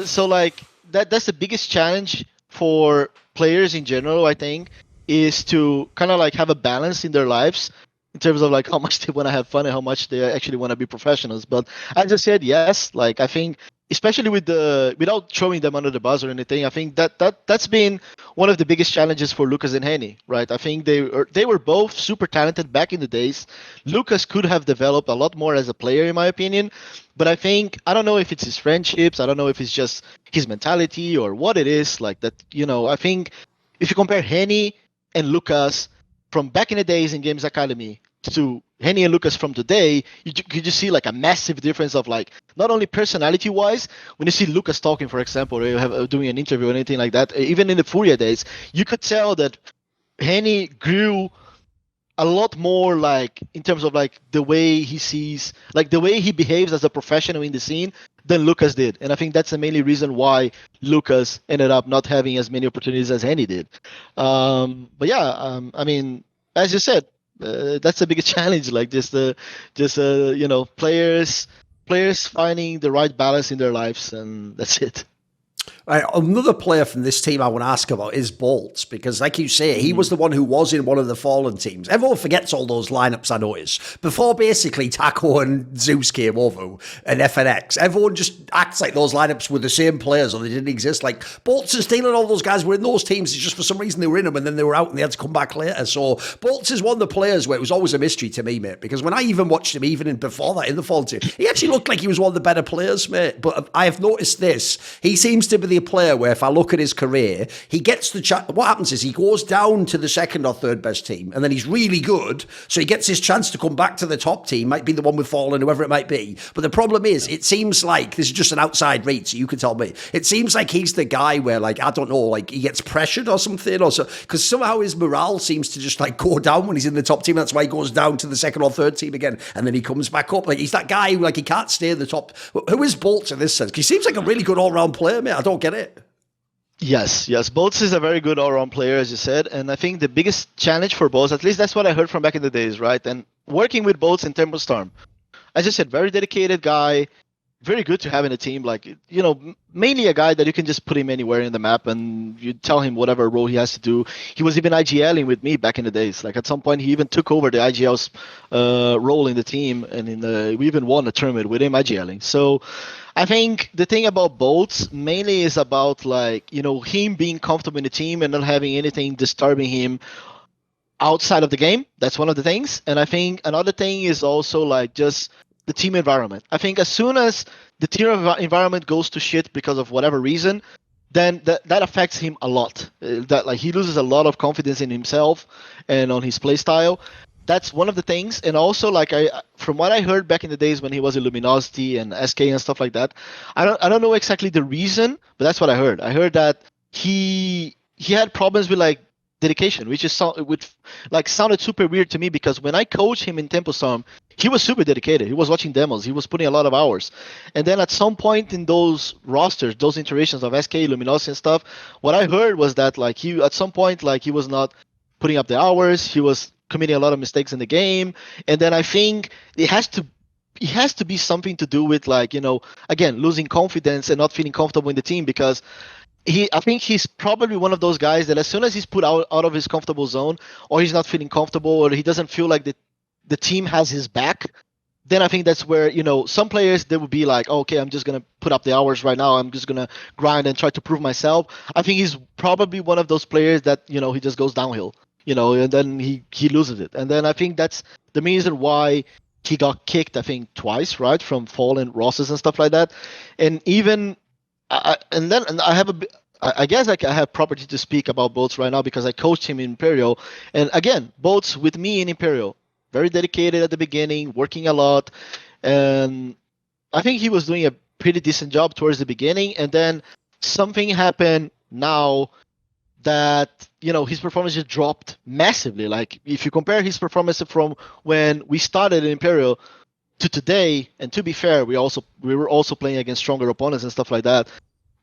so like that's the biggest challenge for players in general. I think is to kind of like have a balance in their lives in terms of like how much they want to have fun and how much they actually want to be professionals. But I just said yes. Like I think, especially without throwing them under the bus or anything, I think that's been one of the biggest challenges for Lucas and Henny, right? I think they were both super talented back in the days. Lucas could have developed a lot more as a player, in my opinion. But I think, I don't know if it's his friendships, I don't know if it's just his mentality or what it is, like that. I think if you compare Henny and Lucas from back in the days in Games Academy to Henny and Lucas from today, you just see like a massive difference of like not only personality wise. When you see Lucas talking, for example, or you have doing an interview or anything like that, even in the Furia days, you could tell that Henny grew a lot more, like in terms of like the way he sees, like the way he behaves as a professional in the scene than Lucas did. And I think that's the mainly reason why Lucas ended up not having as many opportunities as Henny did. But yeah, I mean, as you said, that's the biggest challenge. Like players finding the right balance in their lives, and that's it. Right, another player from this team I want to ask about is Boltz, because like you say, he was the one who was in one of the Fallen teams. Everyone forgets all those lineups, I notice. Before basically Taco and Zeus came over and FNX, everyone just acts like those lineups were the same players or they didn't exist. Like Boltz and Steele and all those guys were in those teams. It's just for some reason they were in them and then they were out and they had to come back later. So Boltz is one of the players where it was always a mystery to me, mate, because when I even watched him, even before that in the Fallen team, he actually looked like he was one of the better players, mate. But I have noticed this. He seems to be the player where if I look at his career, he gets the what happens is he goes down to the second or third best team and then he's really good, so he gets his chance to come back to the top team, might be the one with Fallen, whoever it might be. But the problem is, it seems like, this is just an outside read, so you can tell me, it seems like he's the guy where, like, I don't know, like he gets pressured or something, or so, because somehow his morale seems to just like go down when he's in the top team. That's why he goes down to the second or third team again and then he comes back up. Like he's that guy who, like, he can't stay in the top. Who is Boltz in this sense? Because he seems like a really good all-round player, mate. I don't get it. Yes. Boltz is a very good all-round player, as you said, and I think the biggest challenge for Boltz, at least that's what I heard from back in the days, right? And working with Boltz in Temple Storm, as I said, very dedicated guy, very good to have in a team. Like, mainly a guy that you can just put him anywhere in the map and you tell him whatever role he has to do. He was even IGLing with me back in the days. Like at some point, he even took over the IGL's role in the team, and we even won a tournament with him IGLing. So I think the thing about Boltz mainly is about like, him being comfortable in the team and not having anything disturbing him outside of the game. That's one of the things. And I think another thing is also like just the team environment. I think as soon as the team environment goes to shit because of whatever reason, then that affects him a lot. That like he loses a lot of confidence in himself and on his play style. That's one of the things. And also, like from what I heard back in the days when he was in Luminosity and SK and stuff like that, I don't know exactly the reason, but that's what I heard. I heard that he had problems with like dedication, which sounded super weird to me, because when I coached him in Temple Storm, he was super dedicated. He was watching demos. He was putting a lot of hours. And then at some point in those rosters, those iterations of SK, Luminosity and stuff, what I heard was that like he was not putting up the hours. He was committing a lot of mistakes in the game. And then I think it has to be something to do with like, again, losing confidence and not feeling comfortable in the team, because I think he's probably one of those guys that as soon as he's put out of his comfortable zone, or he's not feeling comfortable, or he doesn't feel like the team has his back, then I think that's where, some players, they would be like, okay, I'm just going to put up the hours right now. I'm just going to grind and try to prove myself. I think he's probably one of those players that, he just goes downhill, and then he loses it. And then I think that's the reason why he got kicked, I think, twice, right, from Fallen rosters and stuff like that. And even... I guess I have property to speak about Boltz right now because I coached him in Imperial. And again, Boltz with me in Imperial, very dedicated at the beginning, working a lot. And I think he was doing a pretty decent job towards the beginning. And then something happened now that, his performance just dropped massively. Like if you compare his performance from when we started in Imperial to today, and to be fair, we were also playing against stronger opponents and stuff like that.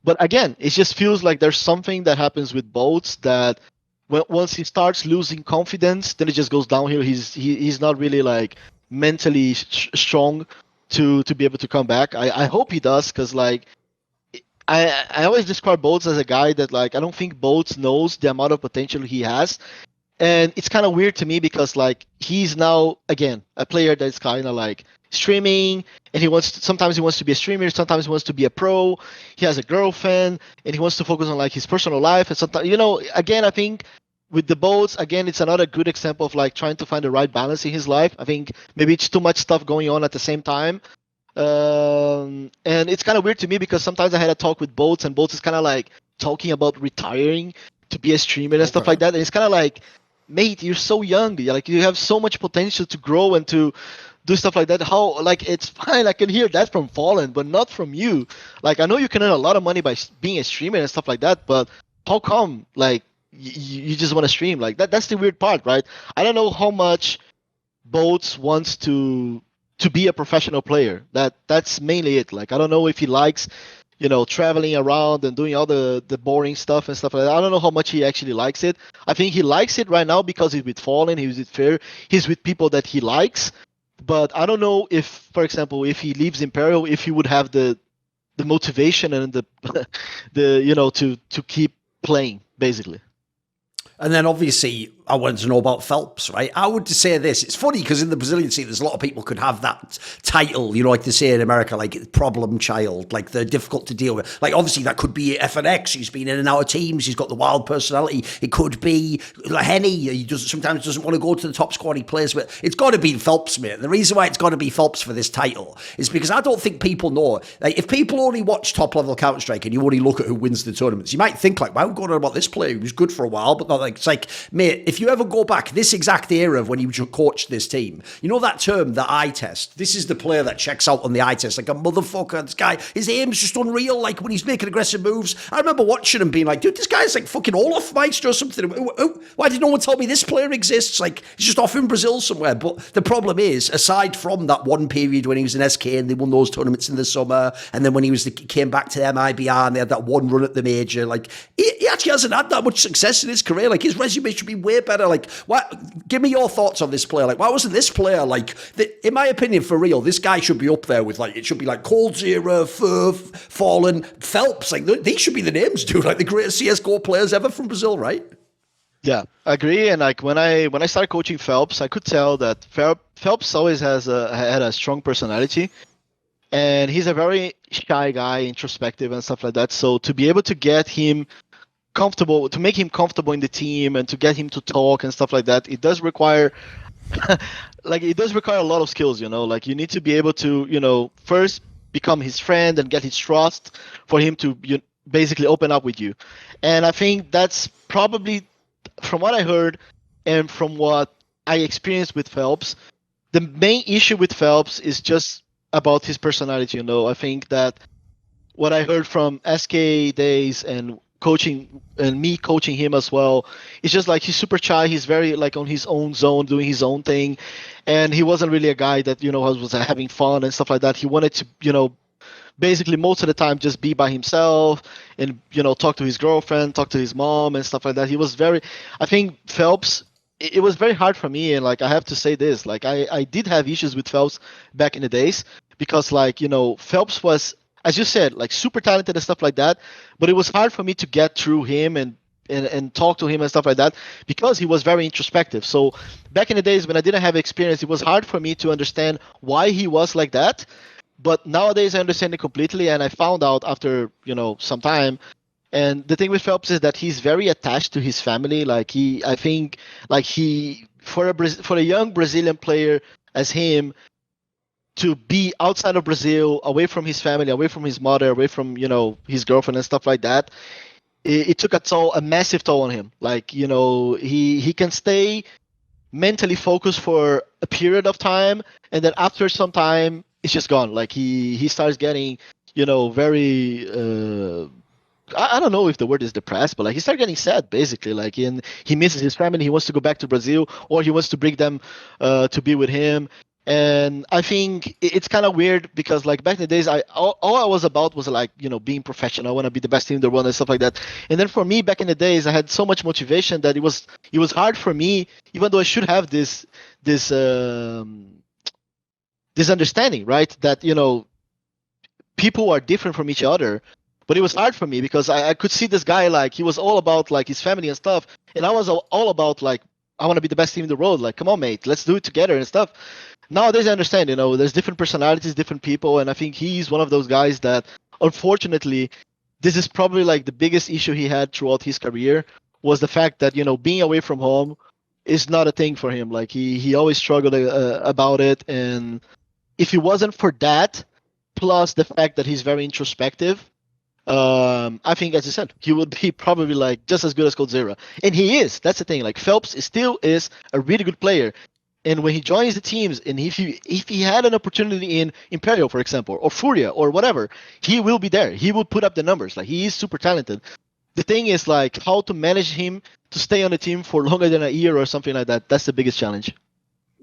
But again, it just feels like there's something that happens with Boltz that once he starts losing confidence, then it just goes downhill. He's not really like mentally strong to be able to come back. I hope he does, because like I always describe Boltz as a guy that like I don't think Boltz knows the amount of potential he has. And it's kind of weird to me because like he's now again a player that's kind of like streaming, and sometimes he wants to be a streamer, sometimes he wants to be a pro. He has a girlfriend, and he wants to focus on like his personal life. And sometimes, again, I think with the Boltz, again, it's another good example of like trying to find the right balance in his life. I think maybe it's too much stuff going on at the same time. And it's kind of weird to me because sometimes I had a talk with Boltz, and Boltz is kind of like talking about retiring to be a streamer and stuff like that. And it's kind of like, mate, you're so young. Like you have so much potential to grow and to do stuff like that. How, like, it's fine. I can hear that from Fallen, but not from you. Like, I know you can earn a lot of money by being a streamer and stuff like that, but how come, like, you just want to stream? Like, that's the weird part, right? I don't know how much Boltz wants to be a professional player. That's mainly it. Like, I don't know if he likes, traveling around and doing all the boring stuff and stuff like that. I don't know how much he actually likes it. I think he likes it right now because he's with Fallen, he's with Fair, he's with people that he likes. But I don't know if, for example, if he leaves Imperial, if he would have the motivation and to keep playing, basically. And then obviously I wanted to know about felps, right? I would say this. It's funny because in the Brazilian scene, there's a lot of people could have that title, like they say in America, like problem child, like they're difficult to deal with. Like obviously that could be FNX. He's been in and out of teams. He's got the wild personality. It could be like Henny. He sometimes doesn't want to go to the top squad he plays with. It's got to be Phelps, mate. And the reason why it's got to be Phelps for this title is because I don't think people know. Like if people only watch top level Counter-Strike and you only look at who wins the tournaments, you might think like, why are we going on about this player? He was good for a while, but not like, it's like, mate, if you ever go back this exact era of when you coached this team, you know that term, the eye test? This is the player that checks out on the eye test like a motherfucker. This guy, his aim's just unreal. Like when he's making aggressive moves, I remember watching him being like, dude, this guy's like fucking Olaf Meister or something. Why did no one tell me this player exists? Like he's just off in Brazil somewhere. But the problem is, aside from that one period when he was in SK and they won those tournaments in the summer, and then when he came back to the MIBR and they had that one run at the major, like he actually hasn't had that much success in his career. Like his resume should be way better. Like, what? Give me your thoughts on this player. Like, why wasn't this player like? In my opinion, for real, this guy should be up there with like it should be like Cold Zero, Furf, Fallen, Phelps. Like these should be the names, dude. Like the greatest CSGO players ever from Brazil, right? Yeah, I agree. And like when I started coaching Phelps, I could tell that Phelps always had a strong personality, and he's a very shy guy, introspective and stuff like that. So to be able to get him comfortable, to make him comfortable in the team and to get him to talk and stuff like that, it does require a lot of skills, like you need to be able to, first become his friend and get his trust for him to basically open up with you. And I think that's probably, from what I heard and from what I experienced with Phelps, the main issue with Phelps is just about his personality. I think that what I heard from SK days and coaching and me coaching him as well, it's just like he's super shy. He's very like on his own zone, doing his own thing, and he wasn't really a guy that was having fun and stuff like that. He wanted to basically most of the time just be by himself and talk to his girlfriend, talk to his mom and stuff like that. He was very, I think Phelps, it was very hard for me, and like I have to say this, like I did have issues with Phelps back in the days because like Phelps was, as you said, like super talented and stuff like that, but it was hard for me to get through him and talk to him and stuff like that because he was very introspective. So back in the days when I didn't have experience, it was hard for me to understand why he was like that. But nowadays I understand it completely, and I found out after some time. And the thing with Phelps is that he's very attached to his family. Like I think for a young Brazilian player as him, to be outside of Brazil, away from his family, away from his mother, away from his girlfriend and stuff like that, it took a massive toll on him. Like he can stay mentally focused for a period of time, and then after some time, it's just gone. Like he starts getting very I don't know if the word is depressed, but like he started getting sad basically. Like he misses his family, he wants to go back to Brazil, or he wants to bring them to be with him. And I think it's kind of weird because like back in the days, all I was about was like being professional. I want to be the best team in the world and stuff like that. And then for me back in the days, I had so much motivation that it was hard for me, even though I should have this understanding, right? That people are different from each other. But it was hard for me because I could see this guy, like he was all about like his family and stuff, and I was all about like I want to be the best team in the world. Like, come on, mate, let's do it together and stuff. Nowadays, I understand, there's different personalities, different people, and I think he's one of those guys that, unfortunately, this is probably like the biggest issue he had throughout his career was the fact that, being away from home is not a thing for him. Like, he always struggled about it, and if it wasn't for that, plus the fact that he's very introspective, I think, as you said, he would be probably like just as good as Coldzera. And he is. That's the thing. Like, felps still is a really good player. And when he joins the teams, and if he had an opportunity in Imperial, for example, or Furia, or whatever, he will be there. He will put up the numbers. Like, he is super talented. The thing is, like, how to manage him to stay on the team for longer than a year or something like that. That's the biggest challenge.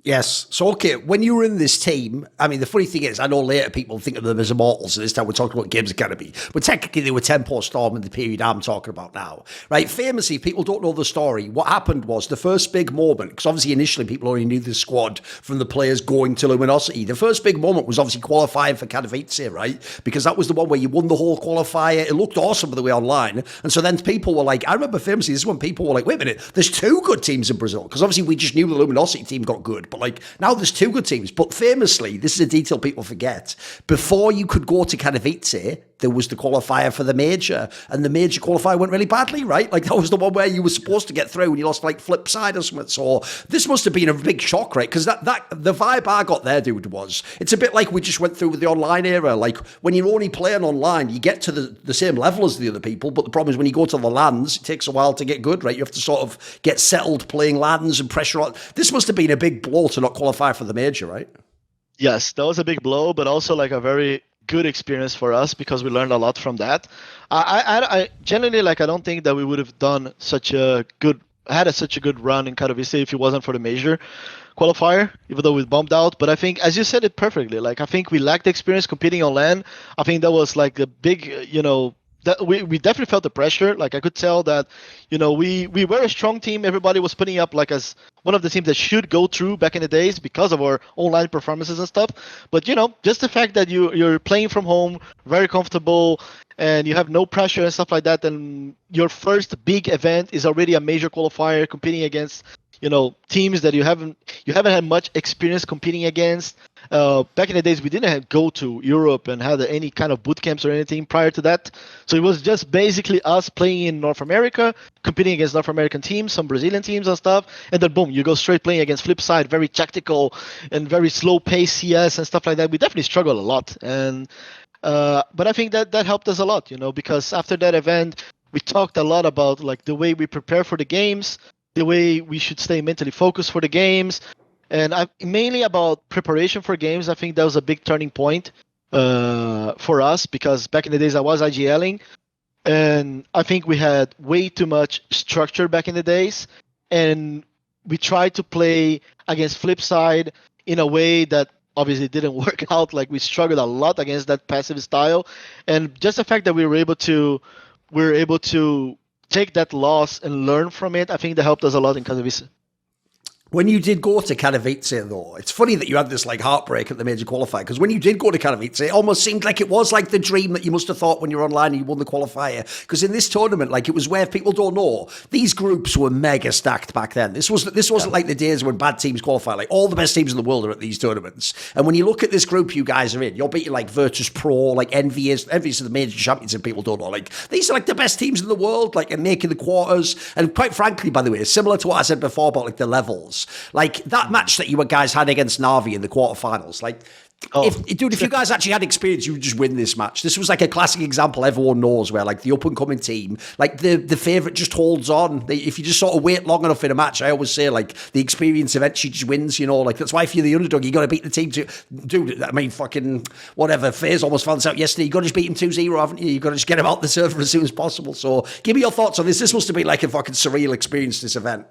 Yes. So, okay, when you were in this team, I mean, the funny thing is, I know later people think of them as immortals, and this time we're talking about Games Academy, but technically they were Tempo Storm in the period I'm talking about now, right? Famously, people don't know the story. What happened was the first big moment, because obviously initially people only knew the squad from the players going to Luminosity. The first big moment was obviously qualifying for Katowice, right? Because that was the one where you won the whole qualifier. It looked awesome, by the way, online. And so then people were like, I remember famously, this is when people were like, wait a minute, there's two good teams in Brazil. Because obviously we just knew the Luminosity team got good, but like now there's two good teams. But famously, this is a detail people forget, before you could go to Katowice, there was the qualifier for the major, and the major qualifier went really badly, right? Like, that was the one where you were supposed to get through and you lost like flip side or something. So this must have been a big shock, right? Because that the vibe I got there, dude, was it's a bit like we just went through with the online era. Like, when you're only playing online, you get to the same level as the other people, but the problem is when you go to the LANs, it takes a while to get good, right? You have to sort of get settled playing LANs and pressure on. This must have been a big blow to not qualify for the major, right? Yes, that was a big blow, but also like a very good experience for us because we learned a lot from that. I generally, like, I don't think that we would have done such a good run in Katowice if it wasn't for the major qualifier, even though we bombed out. But I think, as you said it perfectly, like, I think we lacked experience competing on LAN. I think that was like a big, that we definitely felt the pressure. Like, I could tell that, we were a strong team. Everybody was putting up like as one of the teams that should go through back in the days because of our online performances and stuff. But, just the fact that you're playing from home, very comfortable, and you have no pressure and stuff like that, and your first big event is already a major qualifier competing against, teams that you haven't had much experience competing against. Back in the days, we didn't go to Europe and had any kind of boot camps or anything prior to that. So it was just basically us playing in North America, competing against North American teams, some Brazilian teams and stuff. And then boom, you go straight playing against Flipside, very tactical and very slow pace CS and stuff like that. We definitely struggled a lot. And but I think that helped us a lot, because after that event, we talked a lot about like the way we prepare for the games, the way we should stay mentally focused for the games. And mainly about preparation for games. I think that was a big turning point for us because back in the days I was IGLing, and I think we had way too much structure back in the days, and we tried to play against Flipside in a way that obviously didn't work out. Like, we struggled a lot against that passive style, and just the fact that we were able to take that loss and learn from it, I think that helped us a lot in Katowice. When you did go to Katowice, though, it's funny that you had this like heartbreak at the major qualifier, because when you did go to Katowice, it almost seemed like it was like the dream that you must have thought when you were online and you won the qualifier. Because in this tournament, like, it was where people don't know, these groups were mega stacked back then. This wasn't like the days when bad teams qualify. Like, all the best teams in the world are at these tournaments. And when you look at this group you guys are in, you're beating like Virtus Pro, like Envious are the major champions, and people don't know. Like, these are like the best teams in the world, like, and making the quarters. And quite frankly, by the way, similar to what I said before about like the levels. Like, that match that you guys had against Na'Vi in the quarterfinals, like, if you guys actually had experience, you would just win this match. This was like a classic example everyone knows where, like, the up-and-coming team, like, the favourite just holds on. If you just sort of wait long enough in a match, I always say, like, the experience eventually just wins, like, that's why if you're the underdog, you got to beat the team to dude, I mean, fucking whatever, FaZe almost found this out yesterday, you got to just beat him 2-0, haven't you? You got to just get him out the server as soon as possible. So give me your thoughts on this. This must have been like a fucking surreal experience, this event.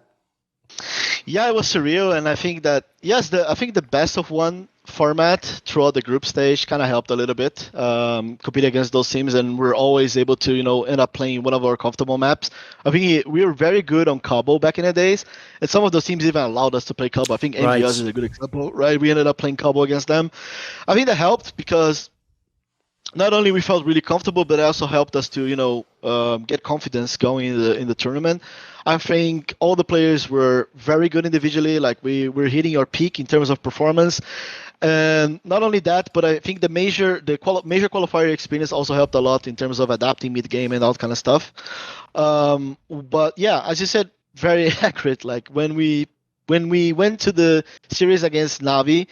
Yeah, it was surreal, and I think that I think the best of one format throughout the group stage kind of helped a little bit competing against those teams, and we're always able to end up playing one of our comfortable maps. I think we were very good on Cabo back in the days, and some of those teams even allowed us to play Cabo. I think NVS is a good example, right? We ended up playing Cabo against them. I think that helped because not only we felt really comfortable, but it also helped us to get confidence going in the tournament. I think all the players were very good individually. Like we were hitting our peak in terms of performance, and not only that, but I think the major qualifier experience also helped a lot in terms of adapting mid game and all kind of stuff. But yeah, as you said, very accurate. Like when we went to the series against Navi,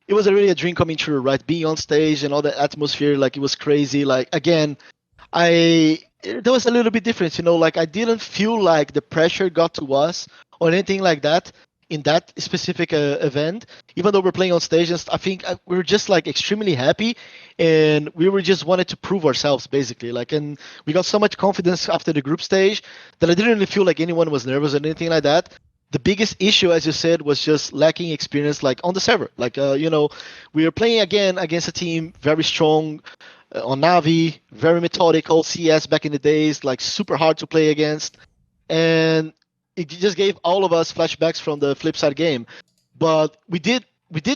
it was really a dream coming true, right? Being on stage and all the atmosphere, like it was crazy. Like again, there was a little bit difference, like I didn't feel like the pressure got to us or anything like that in that specific event. Even though we're playing on stage, and I think we were just like extremely happy, and we were just wanted to prove ourselves basically. Like, and we got so much confidence after the group stage that I didn't really feel like anyone was nervous or anything like that. The biggest issue, as you said, was just lacking experience, like on the server. Like, we were playing again against a team very strong on Navi, very methodical CS back in the days, like super hard to play against, and it just gave all of us flashbacks from the Flipside game. But we did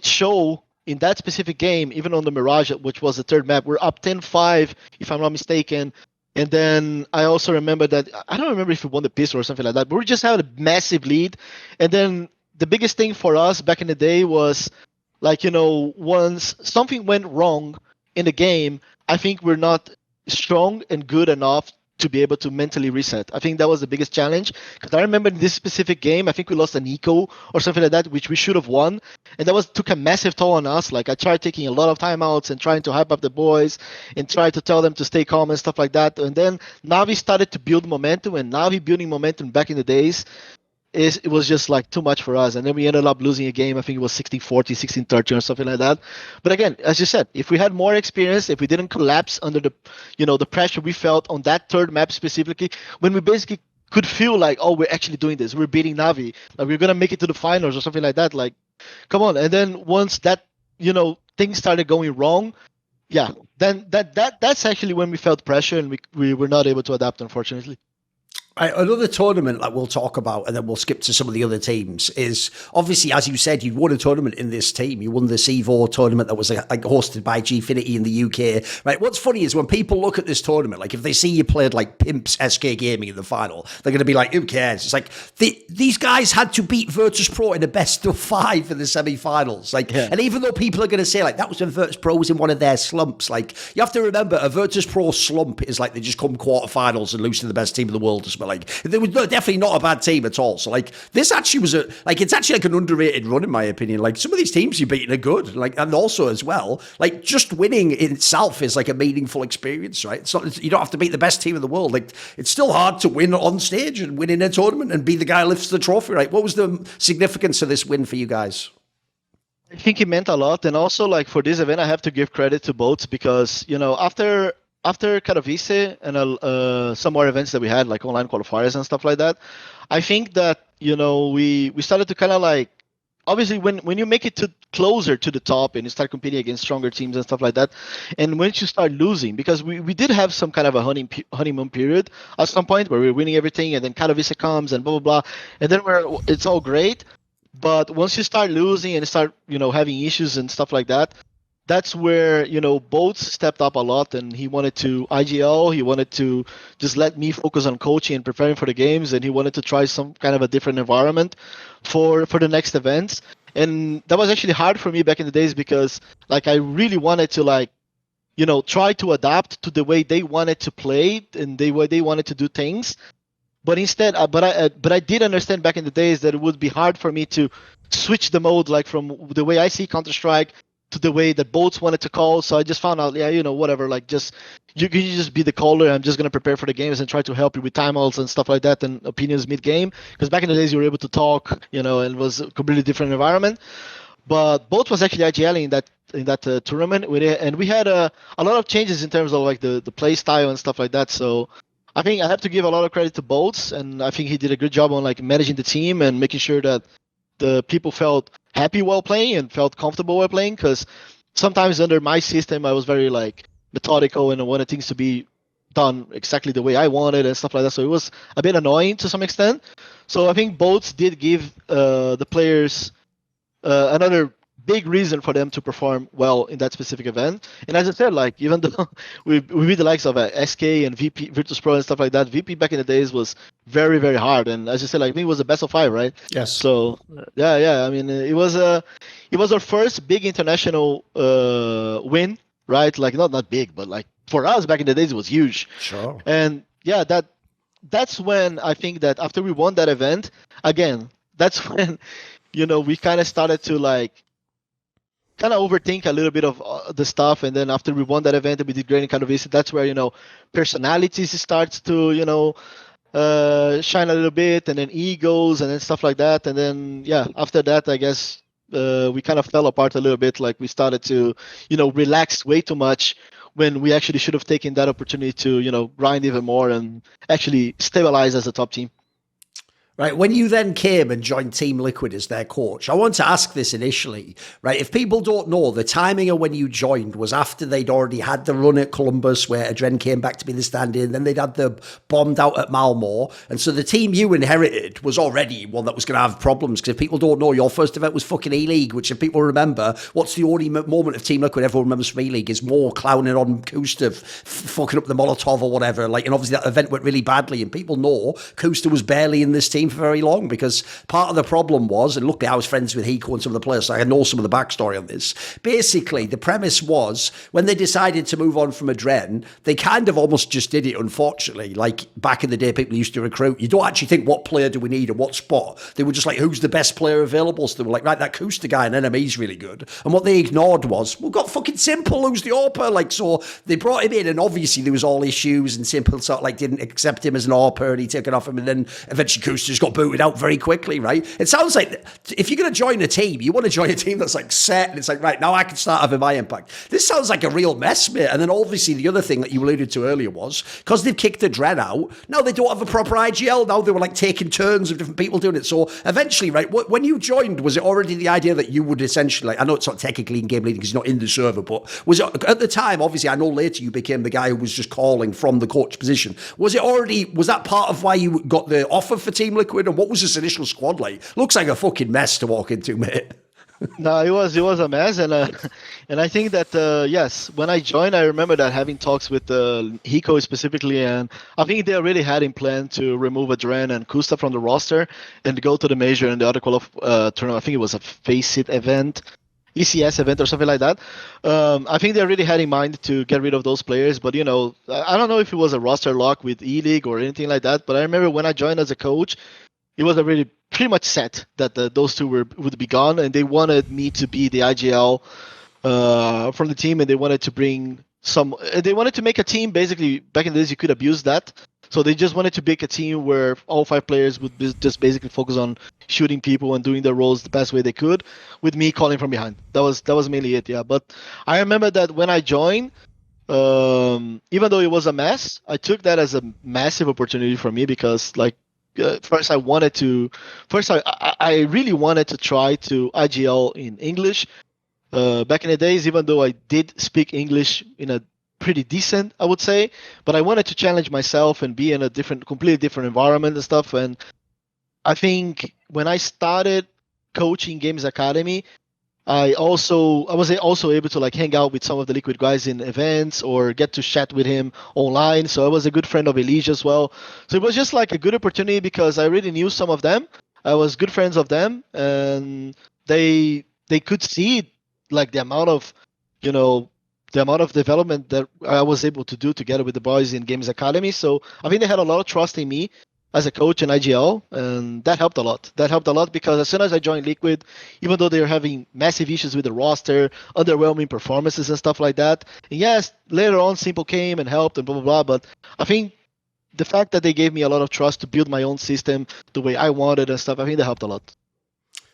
show in that specific game, even on the Mirage, which was the third map, we're up 10-5, if I'm not mistaken. And then I also remember that, I don't remember if we won the pistol or something like that, but we just had a massive lead. And then the biggest thing for us back in the day was, like, once something went wrong in the game, I think we're not strong and good enough to be able to mentally reset. I think that was the biggest challenge, because I remember in this specific game, I think we lost an eco or something like that, which we should have won, and that took a massive toll on us. Like, I tried taking a lot of timeouts and trying to hype up the boys and try to tell them to stay calm and stuff like that. And then Navi started to build momentum, and Navi building momentum back in the days, it was just like too much for us. And then we ended up losing a game. I think it was 16-40, 16-13 or something like that. But again, as you said, if we had more experience, if we didn't collapse under the the pressure we felt on that third map specifically, when we basically could feel like, oh, we're actually doing this, we're beating Navi, like we're gonna make it to the finals or something like that, like, come on. And then once that things started going wrong, yeah, then that's actually when we felt pressure, and we were not able to adapt, unfortunately. Another tournament that we'll talk about, and then we'll skip to some of the other teams, is obviously, as you said, you won a tournament in this team. You won the CEVO tournament that was hosted by Gfinity in the UK. Right? What's funny is when people look at this tournament, like if they see you played like Pimp's SK Gaming in the final, they're going to be like, who cares? It's like these guys had to beat Virtus Pro in a best of 5 in the semi-finals. Like, yeah. And even though people are going to say like that was when Virtus Pro was in one of their slumps, like you have to remember a Virtus Pro slump is like they just come quarterfinals and lose to the best team in the world. But like they were definitely not a bad team at all. So like this actually was it's actually like an underrated run in my opinion. Like some of these teams you've beaten are good. Like, and also as well, like just winning in itself is like a meaningful experience, right? It's not, you don't have to beat the best team in the world. Like it's still hard to win on stage and win in a tournament and be the guy who lifts the trophy, right? What was the significance of this win for you guys? I think it meant a lot, and also like for this event, I have to give credit to Boltz, because after Katowice and some more events that we had, like online qualifiers and stuff like that, I think that we started to kind of like, obviously when you make it to closer to the top and you start competing against stronger teams and stuff like that, and once you start losing, because we did have some kind of a honeymoon period at some point where we were winning everything, and then Katowice comes and blah blah blah, and then it's all great, but once you start losing and start having issues and stuff like that, that's where Boltz stepped up a lot, and he wanted to IGL. He wanted to just let me focus on coaching and preparing for the games, and he wanted to try some kind of a different environment for the next events. And that was actually hard for me back in the days, because like I really wanted to like try to adapt to the way they wanted to play and the way they wanted to do things. But instead, but I did understand back in the days that it would be hard for me to switch the mode, like from the way I see Counter-Strike to the way that Boltz wanted to call. So I just found out, whatever, like just you just be the caller. I'm just gonna prepare for the games and try to help you with timeouts and stuff like that and opinions mid game. Because back in the days you were able to talk, and it was a completely different environment. But Boltz was actually IGLing in that tournament, and we had a lot of changes in terms of like the play style and stuff like that. So I think I have to give a lot of credit to Boltz, and I think he did a good job on like managing the team and making sure that the people felt happy while playing and felt comfortable while playing, because sometimes under my system I was very like methodical and I wanted things to be done exactly the way I wanted and stuff like that, so it was a bit annoying to some extent. So I think Boltz did give the players another big reason for them to perform well in that specific event. And as I said, like even though we beat the likes of SK and VP, Virtus Pro and stuff like that, VP back in the days was very, very hard. And as you said, like I think it was the best of 5, right? Yes. So yeah. I mean, it was our first big international win, right? Like not big, but like for us back in the days, it was huge. Sure. And yeah, that's when I think that after we won that event, again, that's when, we kind of started to like kind of overthink a little bit of the stuff. And then after we won that event and we did great in Katowice, that's where, personalities starts to, shine a little bit, and then egos and then stuff like that. And then, yeah, after that, I guess we kind of fell apart a little bit. Like we started to, relax way too much when we actually should have taken that opportunity to, grind even more and actually stabilize as a top team. Right, when you then came and joined Team Liquid as their coach, I want to ask this initially, right? If people don't know, the timing of when you joined was after they'd already had the run at Columbus where Adren came back to be the stand-in, then they'd had the bombed out at Malmo, and so the team you inherited was already one that was going to have problems, because if people don't know, your first event was fucking EliGE, which if people remember, what's the only moment of Team Liquid everyone remembers from EliGE is more clowning on Kusta, fucking up the Molotov or whatever, like, and obviously that event went really badly, and people know Kusta was barely in this team for very long, because part of the problem was, and luckily I was friends with Hiko and some of the players, so I know some of the backstory on this. Basically, the premise was when they decided to move on from Adren, they kind of almost just did it, unfortunately. Like back in the day, people used to recruit. You don't actually think what player do we need and what spot. They were just like, who's the best player available? So they were like, right, that Kusta guy in NME's really good. And what they ignored was, we've got fucking s1mple, who's the AWPer. Like, so they brought him in, and obviously there was all issues, and s1mple sort of like didn't accept him as an AWPer, and he took it off him, and then eventually Kusta just got booted out very quickly, right? It sounds like if you're going to join a team, you want to join a team that's like set, and it's like, right, now I can start having my impact. This sounds like a real mess, mate. And then obviously the other thing that you alluded to earlier was, because they've kicked the Adren out, now they don't have a proper IGL. Now they were like taking turns of different people doing it. So eventually, right, when you joined, was it already the idea that you would essentially, like, I know it's not technically in game leading because you're not in the server, but was it at the time, obviously I know later you became the guy who was just calling from the coach position. Was that part of why you got the offer for Team Liquid, and what was this initial squad like? Looks like a fucking mess to walk into, mate. No, it was a mess, and I think that yes, when I joined, I remember that having talks with Hiko specifically, and I think they already had in plan to remove Adren and Kusta from the roster and go to the major and the other tournament. I think it was a Face It event, ECS event or something like that. I think they already had in mind to get rid of those players, but I don't know if it was a roster lock with ELEAGUE or anything like that. But I remember when I joined as a coach, it was already pretty much set that those two would be gone, and they wanted me to be the IGL from the team, and they wanted to bring they wanted to make a team. Basically, back in the days, you could abuse that. So they just wanted to make a team where all 5 players would just basically focus on shooting people and doing their roles the best way they could, with me calling from behind. That was mainly it, yeah. But I remember that when I joined, even though it was a mess, I took that as a massive opportunity for me, because like first I really wanted to try to IGL in English. Back in the days, even though I did speak English in a pretty decent, I would say, but I wanted to challenge myself and be in a completely different environment and stuff. And I think when I started coaching Games Academy, I was also able to like hang out with some of the Liquid guys in events or get to chat with him online. So I was a good friend of EliGE as well. So it was just like a good opportunity, because I already knew some of them. I was good friends of them, and they could see like the amount of development that I was able to do together with the boys in Games Academy. So I think they had a lot of trust in me as a coach in IGL, and that helped a lot. Because as soon as I joined Liquid, even though they were having massive issues with the roster, underwhelming performances and stuff like that, and yes, later on s1mple came and helped and blah, blah, blah, but I think the fact that they gave me a lot of trust to build my own system the way I wanted and stuff, I think that helped a lot.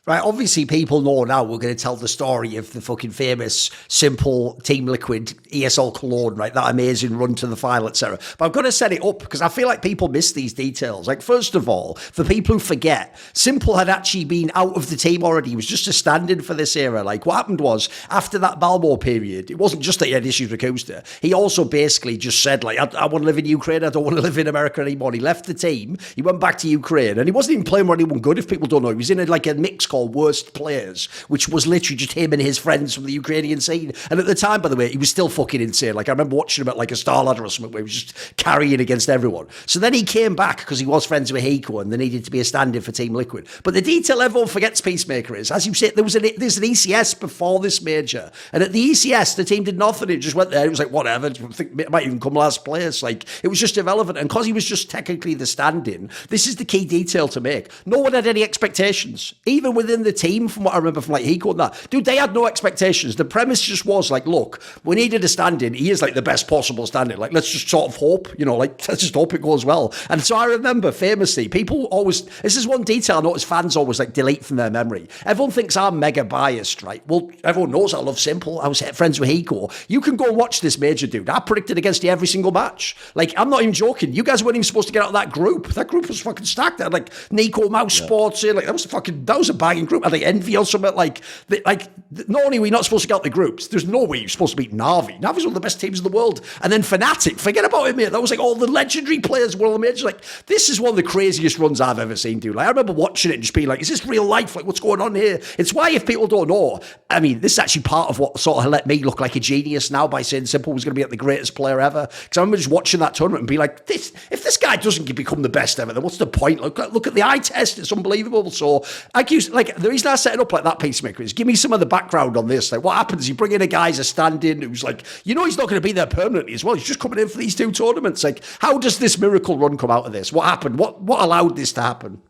Right, obviously people know now we're going to tell the story of the fucking famous s1mple Team Liquid ESL Cologne, right? That amazing run to the final, etc. But I've got to set it up because I feel like people miss these details. Like, first of all, for people who forget, s1mple had actually been out of the team already. He was just a stand-in for this era. Like, what happened was, after that Balmore period, it wasn't just that he had issues with Kusta. He also basically just said, like, I want to live in Ukraine. I don't want to live in America anymore. He left the team. He went back to Ukraine. And he wasn't even playing with anyone good, if people don't know. He was in a mix called called Worst Players, which was literally just him and his friends from the Ukrainian scene. And at the time, by the way, he was still fucking insane. Like, I remember watching him at like a Star Ladder or something where he was just carrying against everyone. So then he came back because he was friends with Hiko and there needed to be a stand-in for Team Liquid. But the detail everyone forgets Peacemaker is, as you say, there's an ECS before this major. And at the ECS, the team did nothing. It just went there. It was like, whatever. I think it might even come last place. Like, it was just irrelevant. And because he was just technically the stand-in, this is the key detail to make. No one had any expectations. Even within the team, from what I remember from like Hiko and that, dude, they had no expectations. The premise just was like, look, we needed a stand-in. He is like the best possible stand-in. Like, let's just sort of hope, you know, like, let's just hope it goes well. And so I remember famously, people always, this is one detail I notice fans always like delete from their memory. Everyone thinks I'm mega biased, right? Well, everyone knows I love s1mple. I was friends with Hiko. You can go and watch this major, dude. I predicted against you every single match. Like, I'm not even joking. You guys weren't even supposed to get out of that group. That group was fucking stacked. They had like Nico Mouse Sports in. Like, that was a banging group. I think Envy or something. Like, not only were we not supposed to get out the groups, there's no way you're supposed to beat Na'Vi. Na'Vi's one of the best teams in the world. And then Fnatic, forget about it, mate. That was like all the legendary players were all the majors. Like, this is one of the craziest runs I've ever seen, dude. Like, I remember watching it and just being like, is this real life? Like, what's going on here? It's why, if people don't know, I mean, this is actually part of what sort of let me look like a genius now by saying s1mple was going to be the greatest player ever. Because I remember just watching that tournament and be like, if this guy doesn't become the best ever, then what's the point? Look at the eye test. It's unbelievable. So, the reason I set it up like that, Peacemaker, is give me some of the background on this. Like, what happens? You bring in a guy as a stand-in who's like, you know, he's not going to be there permanently as well. He's just coming in for these two tournaments. Like, how does this miracle run come out of this? What happened? What allowed this to happen?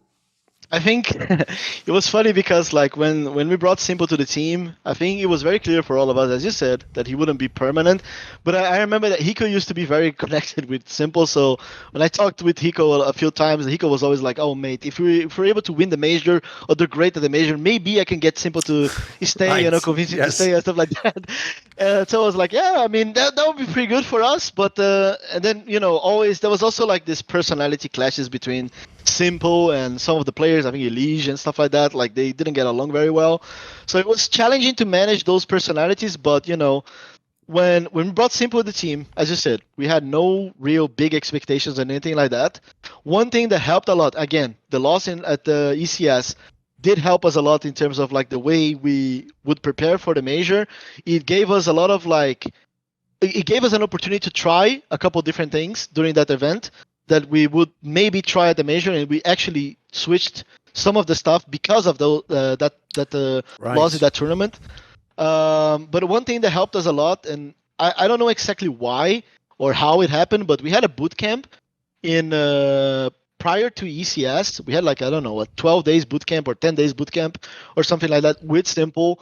I think it was funny because like when we brought s1mple to the team, I think it was very clear for all of us, as you said, that he wouldn't be permanent. But I remember that Hiko used to be very connected with s1mple. So when I talked with Hiko a few times, Hiko was always like, "Oh mate, if we're able to win the major or do great at the major, maybe I can get s1mple to stay, right. You know, convince him to stay and stuff like that." So I was like, "Yeah, I mean that would be pretty good for us." But and then always there was also like this personality clashes between s1mple and some of the players. I think EliGE and stuff like that, like they didn't get along very well. So it was challenging to manage those personalities. But when we brought s1mple to the team, as you said, we had no real big expectations or anything like that. One thing that helped a lot, again, the loss at the ECS did help us a lot in terms of like the way we would prepare for the major. It gave us a lot of it gave us an opportunity to try a couple different things during that event that we would maybe try at the major, and we actually switched some of the stuff because of that loss in that tournament. But one thing that helped us a lot, and I don't know exactly why or how it happened, but we had a boot camp in prior to ECS. We had like, I don't know, a 12 days boot camp or 10 days boot camp or something like that with s1mple.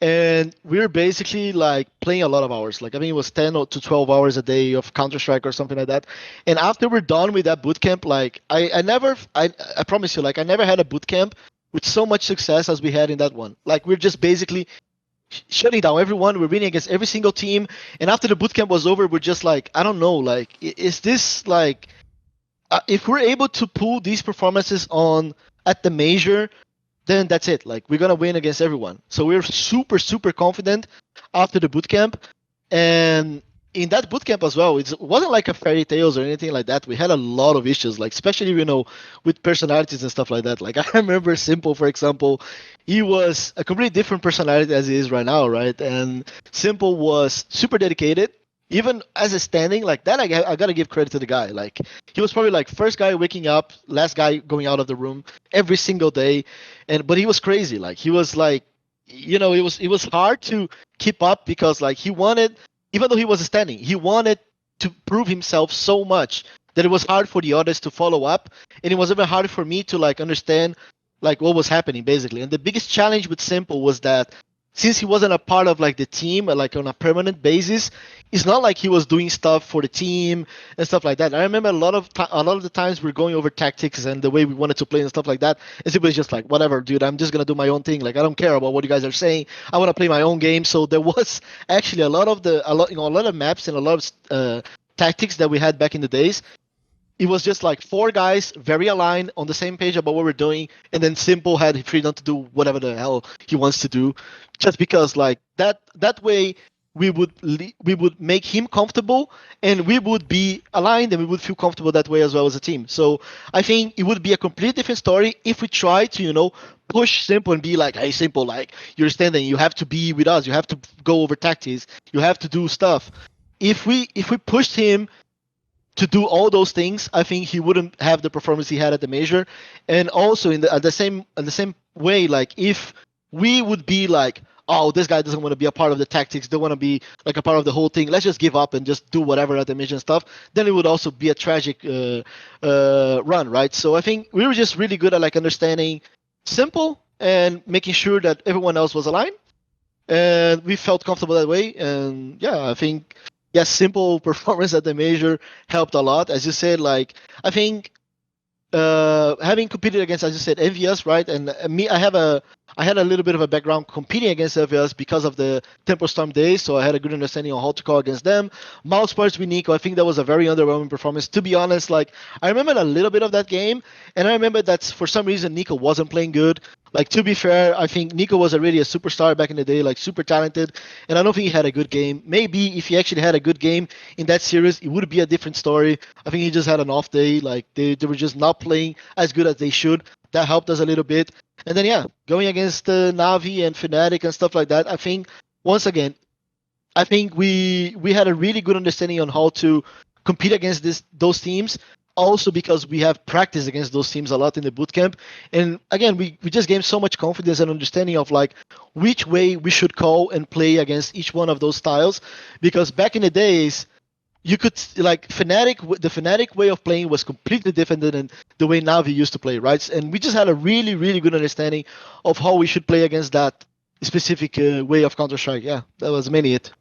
And we were basically like playing a lot of hours. Like, I think it was 10 to 12 hours a day of Counter-Strike or something like that. And after we're done with that boot camp, like I promise you, like I never had a boot camp with so much success as we had in that one. Like, we're just basically shutting down everyone. We're winning against every single team. And after the boot camp was over, we're just like, I don't know, like, is this like, if we're able to pull these performances on at the major, then that's it. Like, we're gonna win against everyone. So we're super, super confident after the bootcamp. And in that bootcamp as well, it wasn't like a fairy tales or anything like that. We had a lot of issues, like especially with personalities and stuff like that. Like, I remember s1mple, for example, he was a completely different personality as he is right now, right? And s1mple was super dedicated. Even as a standing like that, I gotta give credit to the guy. Like, he was probably like first guy waking up, last guy going out of the room every single day, but he was crazy. Like, he was like, it was hard to keep up because like he wanted, even though he was standing, he wanted to prove himself so much that it was hard for the others to follow up, and it was even harder for me to like understand like what was happening basically. And the biggest challenge with s1mple was that since he wasn't a part of like the team, like on a permanent basis, it's not like he was doing stuff for the team and stuff like that. I remember a lot of the times we're going over tactics and the way we wanted to play and stuff like that. And it was just like, whatever, dude, I'm just gonna do my own thing. Like, I don't care about what you guys are saying. I want to play my own game. So there was actually a lot of maps and a lot of tactics that we had back in the days. It was just like four guys very aligned on the same page about what we're doing, and then s1mple had freedom to do whatever the hell he wants to do, just because like that way we would make him comfortable, and we would be aligned, and we would feel comfortable that way as well as a team. So I think it would be a completely different story if we try to, push s1mple and be like, hey, s1mple, like, you're standing, you have to be with us, you have to go over tactics, you have to do stuff. If we pushed him to do all those things, I think he wouldn't have the performance he had at the major. And also in the same way, like, if we would be like, oh, this guy doesn't want to be a part of the tactics, don't want to be like a part of the whole thing, let's just give up and just do whatever at the major and stuff, then it would also be a tragic run, right? So I think we were just really good at like understanding s1mple and making sure that everyone else was aligned, and we felt comfortable that way. And yeah, I think s1mple performance at the major helped a lot. As you said, like, I think having competed against, as you said, envious, right? And me, I had a little bit of a background competing against envious because of the Tempo Storm days, so I had a good understanding on how to call against them. Mouse parts with Nico, I think that was a very underwhelming performance. To be honest, like, I remember a little bit of that game, and I remember that for some reason Nico wasn't playing good. Like, to be fair, I think Nico was already a superstar back in the day, like super talented, and I don't think he had a good game. Maybe if he actually had a good game in that series, it would be a different story. I think he just had an off day, like they were just not playing as good as they should. That helped us a little bit. And then yeah, going against Navi and Fnatic and stuff like that, I think once again, I think we had a really good understanding on how to compete against those teams. Also because we have practiced against those teams a lot in the bootcamp. And again, we just gained so much confidence and understanding of like which way we should call and play against each one of those styles. Because back in the days, you could like the Fnatic way of playing was completely different than the way Navi used to play, right? And we just had a really, really good understanding of how we should play against that specific way of Counter-Strike. Yeah, that was mainly it.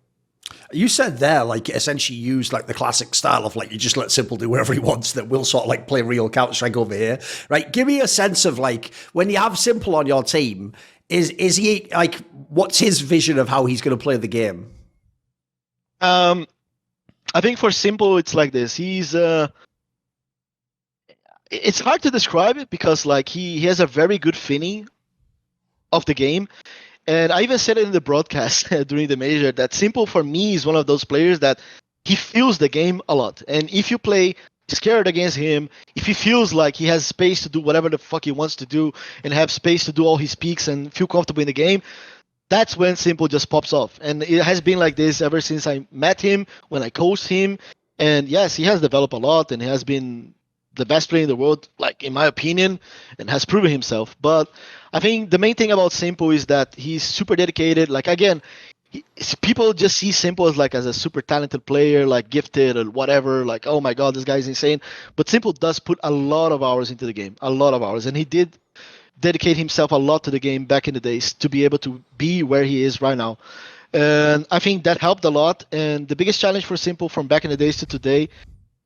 You said there, like, essentially use like the classic style of like you just let s1mple do whatever he wants, that we'll sort of like play real Counter-Strike over here, right? Give me a sense of like when you have s1mple on your team, is he like, what's his vision of how he's going to play the game? I think for s1mple, it's like this. He's it's hard to describe it because like he has a very good feeling of the game. And I even said it in the broadcast during the major that s1mple for me is one of those players that he feels the game a lot. And if you play scared against him, if he feels like he has space to do whatever the fuck he wants to do and have space to do all his peaks and feel comfortable in the game, that's when s1mple just pops off. And it has been like this ever since I met him, when I coached him. And yes, he has developed a lot and he has been the best player in the world, like in my opinion, and has proven himself. But I think the main thing about s1mple is that he's super dedicated. Like again, people just see s1mple as like as a super talented player, like gifted or whatever. Like, oh my god, this guy is insane. But s1mple does put a lot of hours into the game, a lot of hours, and he did dedicate himself a lot to the game back in the days to be able to be where he is right now. And I think that helped a lot. And the biggest challenge for s1mple from back in the days to today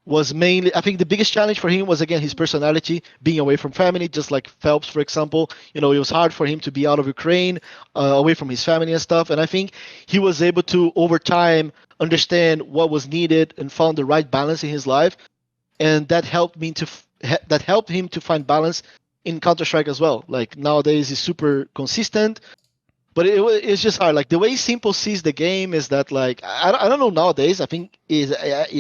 was mainly, I think the biggest challenge for him was, again, his personality, being away from family, just like felps, for example. You know, it was hard for him to be out of Ukraine, away from his family and stuff. And I think he was able to, over time, understand what was needed and found the right balance in his life. And that helped him to find balance in Counter-Strike as well. Like nowadays, he's super consistent. But it's just hard. Like the way s1mple sees the game is that, like, I don't know nowadays. I think it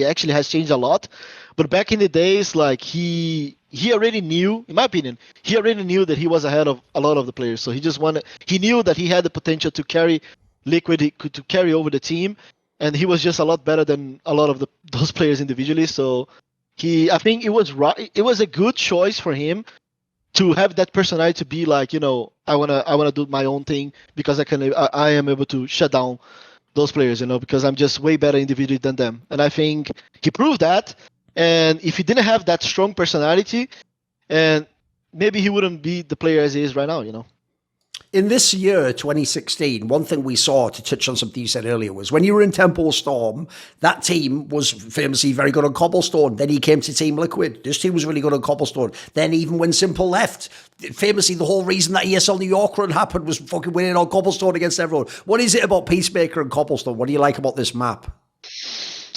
actually has changed a lot. But back in the days, like he already knew, in my opinion, he already knew that he was ahead of a lot of the players. So he knew that he had the potential to carry Liquid, to carry over the team, and he was just a lot better than a lot of those players individually. So I think it was right. It was a good choice for him to have that personality to be like, you know, I wanna do my own thing because I am able to shut down those players, you know, because I'm just way better individually than them. And I think he proved that. And if he didn't have that strong personality, and maybe he wouldn't be the player as he is right now, you know. In this year, 2016, one thing we saw, to touch on something you said earlier, was when you were in Temple Storm, that team was famously very good on Cobblestone. Then he came to Team Liquid. This team was really good on Cobblestone. Then even when s1mple left, famously the whole reason that ESL New York run happened was fucking winning on Cobblestone against everyone. What is it about Peacemaker and Cobblestone? What do you like about this map?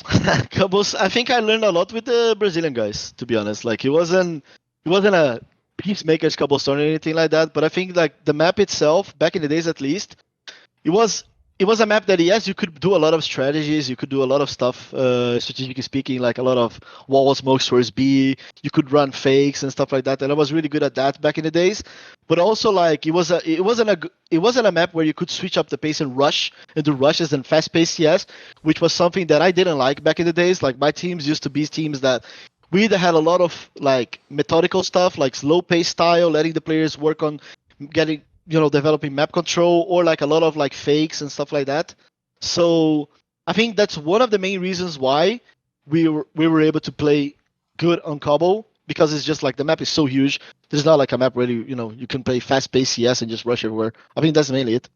I think I learned a lot with the Brazilian guys, to be honest. Like it wasn't a Peacemaker's Cobblestone or anything like that, but I think like the map itself, back in the days at least, it was it was a map that, yes, you could do a lot of strategies, you could do a lot of stuff, strategically speaking, like a lot of wall smokes towards B, you could run fakes and stuff like that, and I was really good at that back in the days. But also, like, it wasn't a map where you could switch up the pace and rush and do rushes and fast pace CS, which was something that I didn't like back in the days. Like, my teams used to be teams that we either had a lot of like methodical stuff, like slow pace style, letting the players work on getting, developing map control, or like a lot of like fakes and stuff like that. So I think that's one of the main reasons why we were able to play good on Cobble, because it's just like the map is so huge. There's not like a map where you can play fast paced CS and just rush everywhere. I think that's mainly it.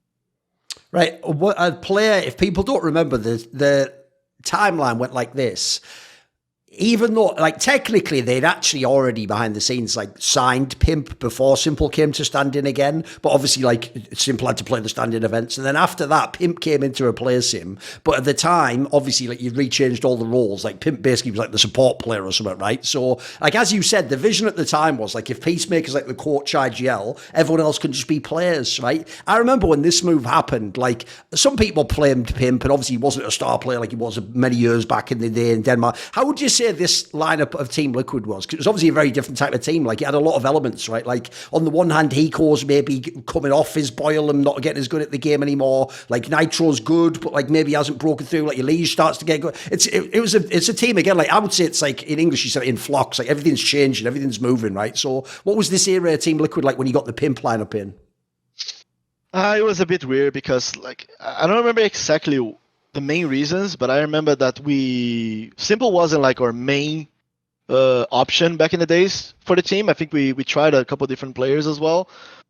Right. What a player, if people don't remember, the timeline went like this. Even though, like, technically they'd actually already behind the scenes, like, signed Pimp before s1mple came to stand in again. But obviously, like, s1mple had to play the stand-in events. And then after that, Pimp came in to replace him. But at the time, obviously, like, you'd rechanged all the roles. Like, Pimp basically was like the support player or something, right? So, like, as you said, the vision at the time was, like, if Peacemaker's like the coach IGL, everyone else can just be players, right? I remember when this move happened, like, some people blamed Pimp, and obviously he wasn't a star player like he was many years back in the day in Denmark. How would you say this lineup of Team Liquid was? Because it was obviously a very different type of team. Like, it had a lot of elements, right? Like, on the one hand, Hiko's maybe coming off his boil and not getting as good at the game anymore. Like, Nitro's good, but like maybe hasn't broken through. Like, EliGE starts to get good. It's a team again. Like, I would say it's like, in English you say it in flocks. Like, everything's changing, everything's moving, right? So what was this era of Team Liquid like when you got the Pimp lineup in? It was a bit weird because, like, I don't remember exactly the main reasons, but I remember that s1mple wasn't like our main option back in the days for the team. I think we tried a couple different players as well,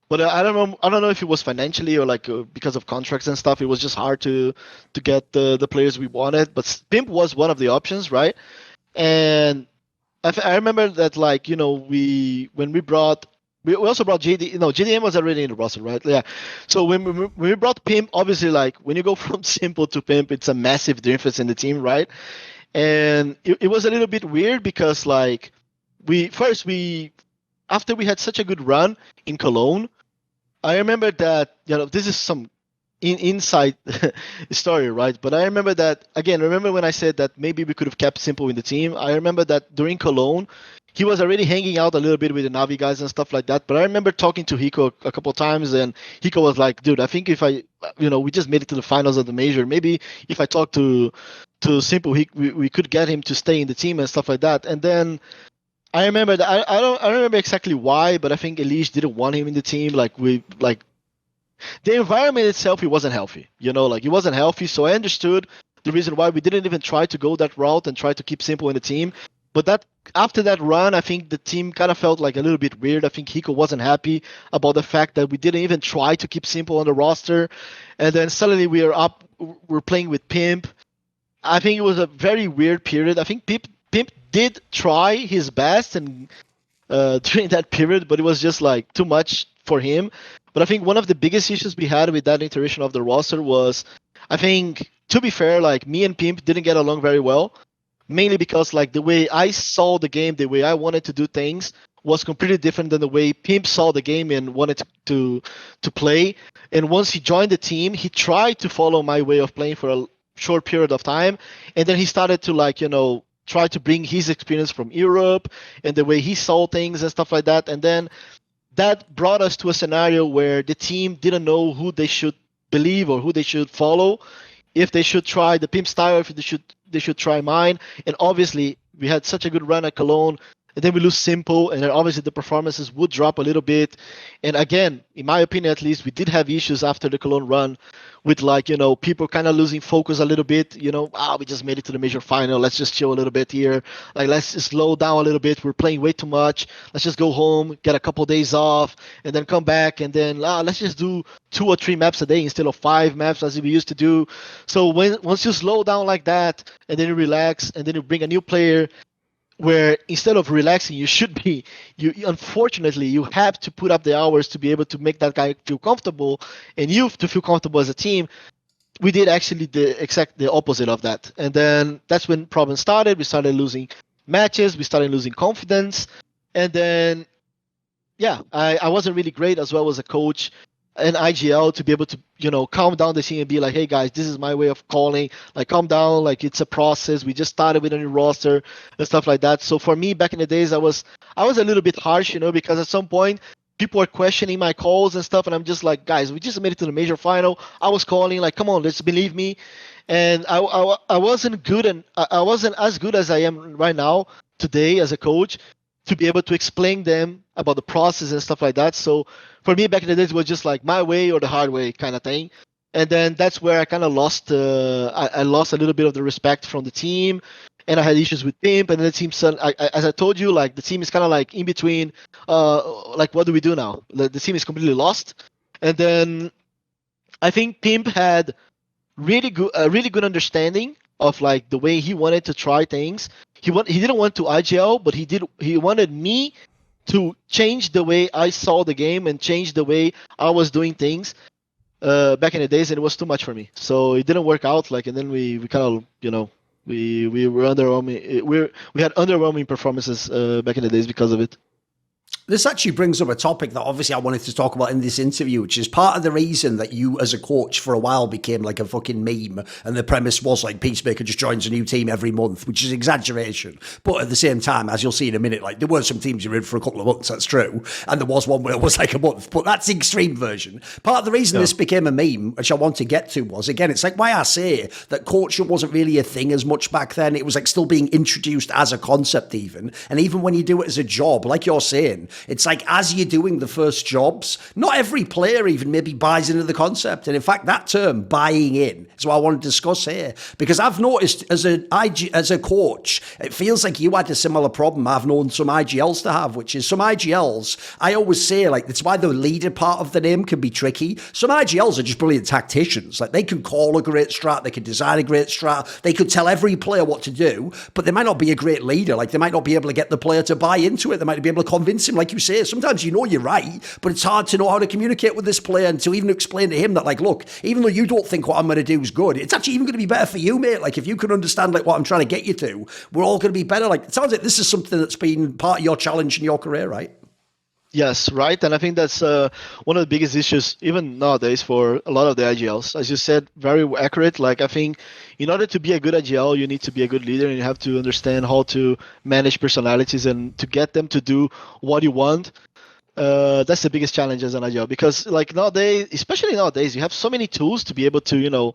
but I don't know if it was financially or like because of contracts and stuff. It was just hard to get the players we wanted. But Pimp was one of the options, right? And I remember that, like, we also brought JD. JDM was already in the roster, right? Yeah. So when we brought Pimp, obviously, like, when you go from s1mple to Pimp, it's a massive difference in the team, right? And it was a little bit weird because, like, after we had such a good run in Cologne, I remember that, this is some inside story, right? But I remember that, again, remember when I said that maybe we could have kept s1mple in the team? I remember that during Cologne, he was already hanging out a little bit with the Navi guys and stuff like that. But I remember talking to Hiko a couple of times, and Hiko was like, dude, I think if we just made it to the finals of the major. Maybe if I talk to s1mple, we could get him to stay in the team and stuff like that. And then I remember that I don't remember exactly why, but I think EliGE didn't want him in the team. The environment itself, it wasn't healthy. Like, it wasn't healthy. So I understood the reason why we didn't even try to go that route and try to keep s1mple in the team. But after that run, I think the team kind of felt like a little bit weird. I think Hiko wasn't happy about the fact that we didn't even try to keep s1mple on the roster. And then suddenly we're playing with Pimp. I think it was a very weird period. I think Pimp did try his best and during that period, but it was just like too much for him. But I think one of the biggest issues we had with that iteration of the roster was, I think, to be fair, like, me and Pimp didn't get along very well. Mainly because, like, the way I saw the game, the way I wanted to do things was completely different than the way Pimp saw the game and wanted to play. And once he joined the team, he tried to follow my way of playing for a short period of time. And then he started to, like, try to bring his experience from Europe and the way he saw things and stuff like that. And then that brought us to a scenario where the team didn't know who they should believe or who they should follow. If they should try the Pimp style, if they should try mine. And obviously, we had such a good run at Cologne, and then we lose s1mple, and then obviously the performances would drop a little bit. And again, in my opinion at least, we did have issues after the Cologne run with, like, people kind of losing focus a little bit. We just made it to the major final. Let's just chill a little bit here. Like, let's just slow down a little bit. We're playing way too much. Let's just go home, get a couple days off, and then come back. And then let's just do 2 or 3 maps a day instead of 5 maps as we used to do. So once you slow down like that, and then you relax, and then you bring a new player, where instead of relaxing, unfortunately, you have to put up the hours to be able to make that guy feel comfortable and you to feel comfortable as a team. We did actually the opposite of that. And then that's when problems started. We started losing matches. We started losing confidence. And then, yeah, I wasn't really great as well as a coach. an IGL to be able to, calm down the team and be like, hey guys, this is my way of calling. Like, calm down. Like, it's a process. We just started with a new roster and stuff like that. So for me, back in the days, I was a little bit harsh, because at some point people are questioning my calls and stuff, and I'm just like, guys, we just made it to the major final. I was calling like, come on, let's believe me. And I wasn't good, and I wasn't as good as I am right now today as a coach to be able to explain them about the process and stuff like that. So for me, back in the days, it was just like my way or the hard way kind of thing. And then that's where I kind of lost. I lost a little bit of the respect from the team, and I had issues with pimp. And then the team, as I told you, like the team is kind of like in between. Like, what do we do now? The team is completely lost. And then I think pimp had a really good understanding of like the way he wanted to try things. He didn't want to IGL, but he wanted me to change the way I saw the game and change the way I was doing things back in the days, and it was too much for me. So it didn't work out. Like, and then we kind of, we were underwhelming. We had underwhelming performances back in the days because of it. This actually brings up a topic that obviously I wanted to talk about in this interview, which is part of the reason that you as a coach for a while became like a fucking meme. And the premise was like Peacemaker just joins a new team every month, which is exaggeration. But at the same time, as you'll see in a minute, like there were some teams you were in for a couple of months, that's true. And there was one where it was like a month, but that's the extreme version. Part of the reason this became a meme, which I want to get to, was, again, it's like why I say that coaching wasn't really a thing as much back then. It was like still being introduced as a concept even. And even when you do it as a job, like you're saying, it's like as you're doing the first jobs, not every player even maybe buys into the concept. And in fact, that term, buying in, is what I want to discuss here. Because I've noticed as a coach, it feels like you had a similar problem I've known some IGLs to have, which is some IGLs, I always say, like, that's why the leader part of the name can be tricky. Some IGLs are just brilliant tacticians. Like, they can call a great strat, they can design a great strat, they could tell every player what to do, but they might not be a great leader. Like, they might not be able to get the player to buy into it. They might be able to convince him, like you say. Sometimes you know you're right, but it's hard to know how to communicate with this player and to even explain to him that, like, look, even though you don't think what I'm going to do is good, it's actually even going to be better for you, mate. Like, if you can understand, like, what I'm trying to get you to, we're all going to be better. Like, it sounds like this is something that's been part of your challenge in your career, right? Yes, right. And I think that's one of the biggest issues, even nowadays, for a lot of the IGLs. As you said, very accurate. Like, I think in order to be a good IGL, you need to be a good leader, and you have to understand how to manage personalities and to get them to do what you want. That's the biggest challenge as an IGL, because like nowadays, especially nowadays, you have so many tools to be able to,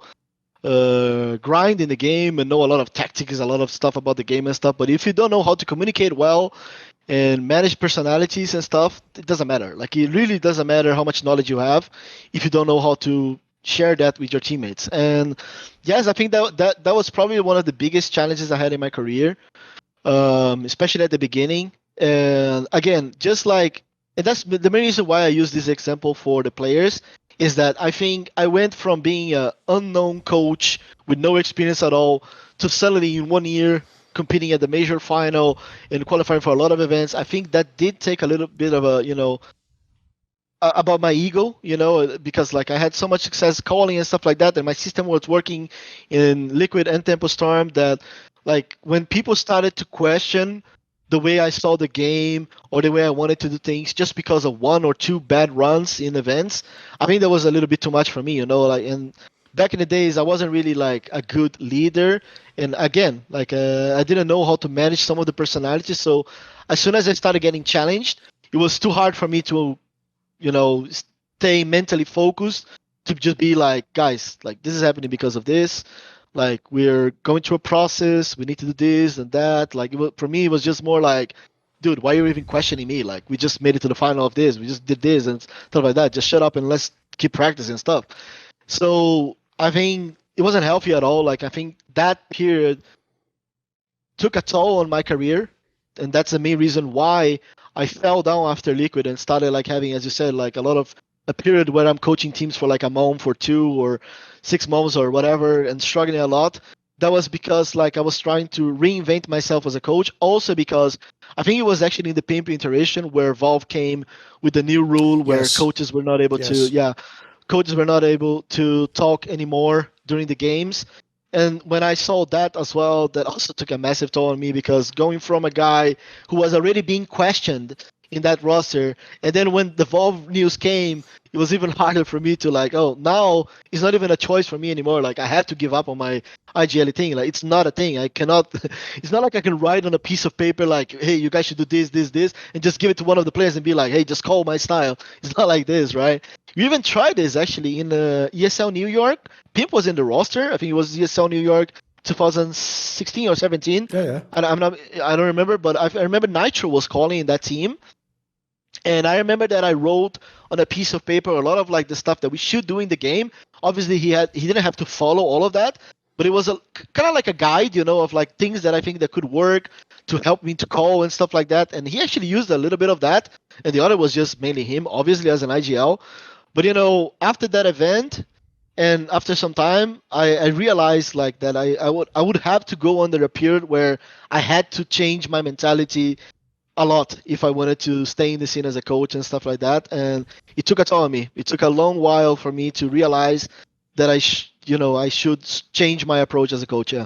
grind in the game and know a lot of tactics, a lot of stuff about the game and stuff. But if you don't know how to communicate well and manage personalities and stuff, it doesn't matter. Like, it really doesn't matter how much knowledge you have if you don't know how to share that with your teammates. And yes, I think that was probably one of the biggest challenges I had in my career, especially at the beginning. And again, just like, and that's the main reason why I use this example for the players, is that I think I went from being an unknown coach with no experience at all to suddenly in 1 year competing at the major final and qualifying for a lot of events. I think that did take a little bit of a, about my ego, because like I had so much success calling and stuff like that, and my system was working in Liquid and Tempo Storm, that like when people started to question the way I saw the game or the way I wanted to do things just because of 1 or 2 bad runs in events, I think that was a little bit too much for me, like, and back in the days, I wasn't really like a good leader. And again, like, I didn't know how to manage some of the personalities. So as soon as I started getting challenged, it was too hard for me to, stay mentally focused, to just be like, guys, like, this is happening because of this. Like, we're going through a process. We need to do this and that. Like, for me, it was just more like, dude, why are you even questioning me? Like, we just made it to the final of this. We just did this and stuff like that. Just shut up and let's keep practicing stuff. So I think it wasn't healthy at all. Like, I think that period took a toll on my career. And that's the main reason why I fell down after Liquid and started like having, as you said, like a period where I'm coaching teams for like a month or 2 or 6 months or whatever and struggling a lot. That was because like I was trying to reinvent myself as a coach. Also because I think it was actually in the pimp iteration where Valve came with the new rule where coaches were not able coaches were not able to talk anymore during the games. And when I saw that as well, that also took a massive toll on me, because going from a guy who was already being questioned in that roster. And then when the Valve news came, it was even harder for me to like, oh, now it's not even a choice for me anymore. Like I have to give up on my IGL thing. Like it's not a thing. I cannot. It's not like I can write on a piece of paper like, hey, you guys should do this, this, this, and just give it to one of the players and be like, hey, just call my style. It's not like this, right? We even tried this actually in ESL New York. Pimp was in the roster. I think it was ESL New York 2016 or 17. Yeah. I don't remember, but I remember Nitro was calling in that team. And I remember that I wrote on a piece of paper a lot of like the stuff that we should do in the game. Obviously, he didn't have to follow all of that, but it was a kind of like a guide, of like things that I think that could work to help me to call and stuff like that. And he actually used a little bit of that, and the other was just mainly him, obviously as an IGL. But after that event, and after some time, I realized like that I would have to go under a period where I had to change my mentality a lot if I wanted to stay in the scene as a coach and stuff like that. And it took a toll on me. It took a long while for me to realize that I should change my approach as a coach. Yeah.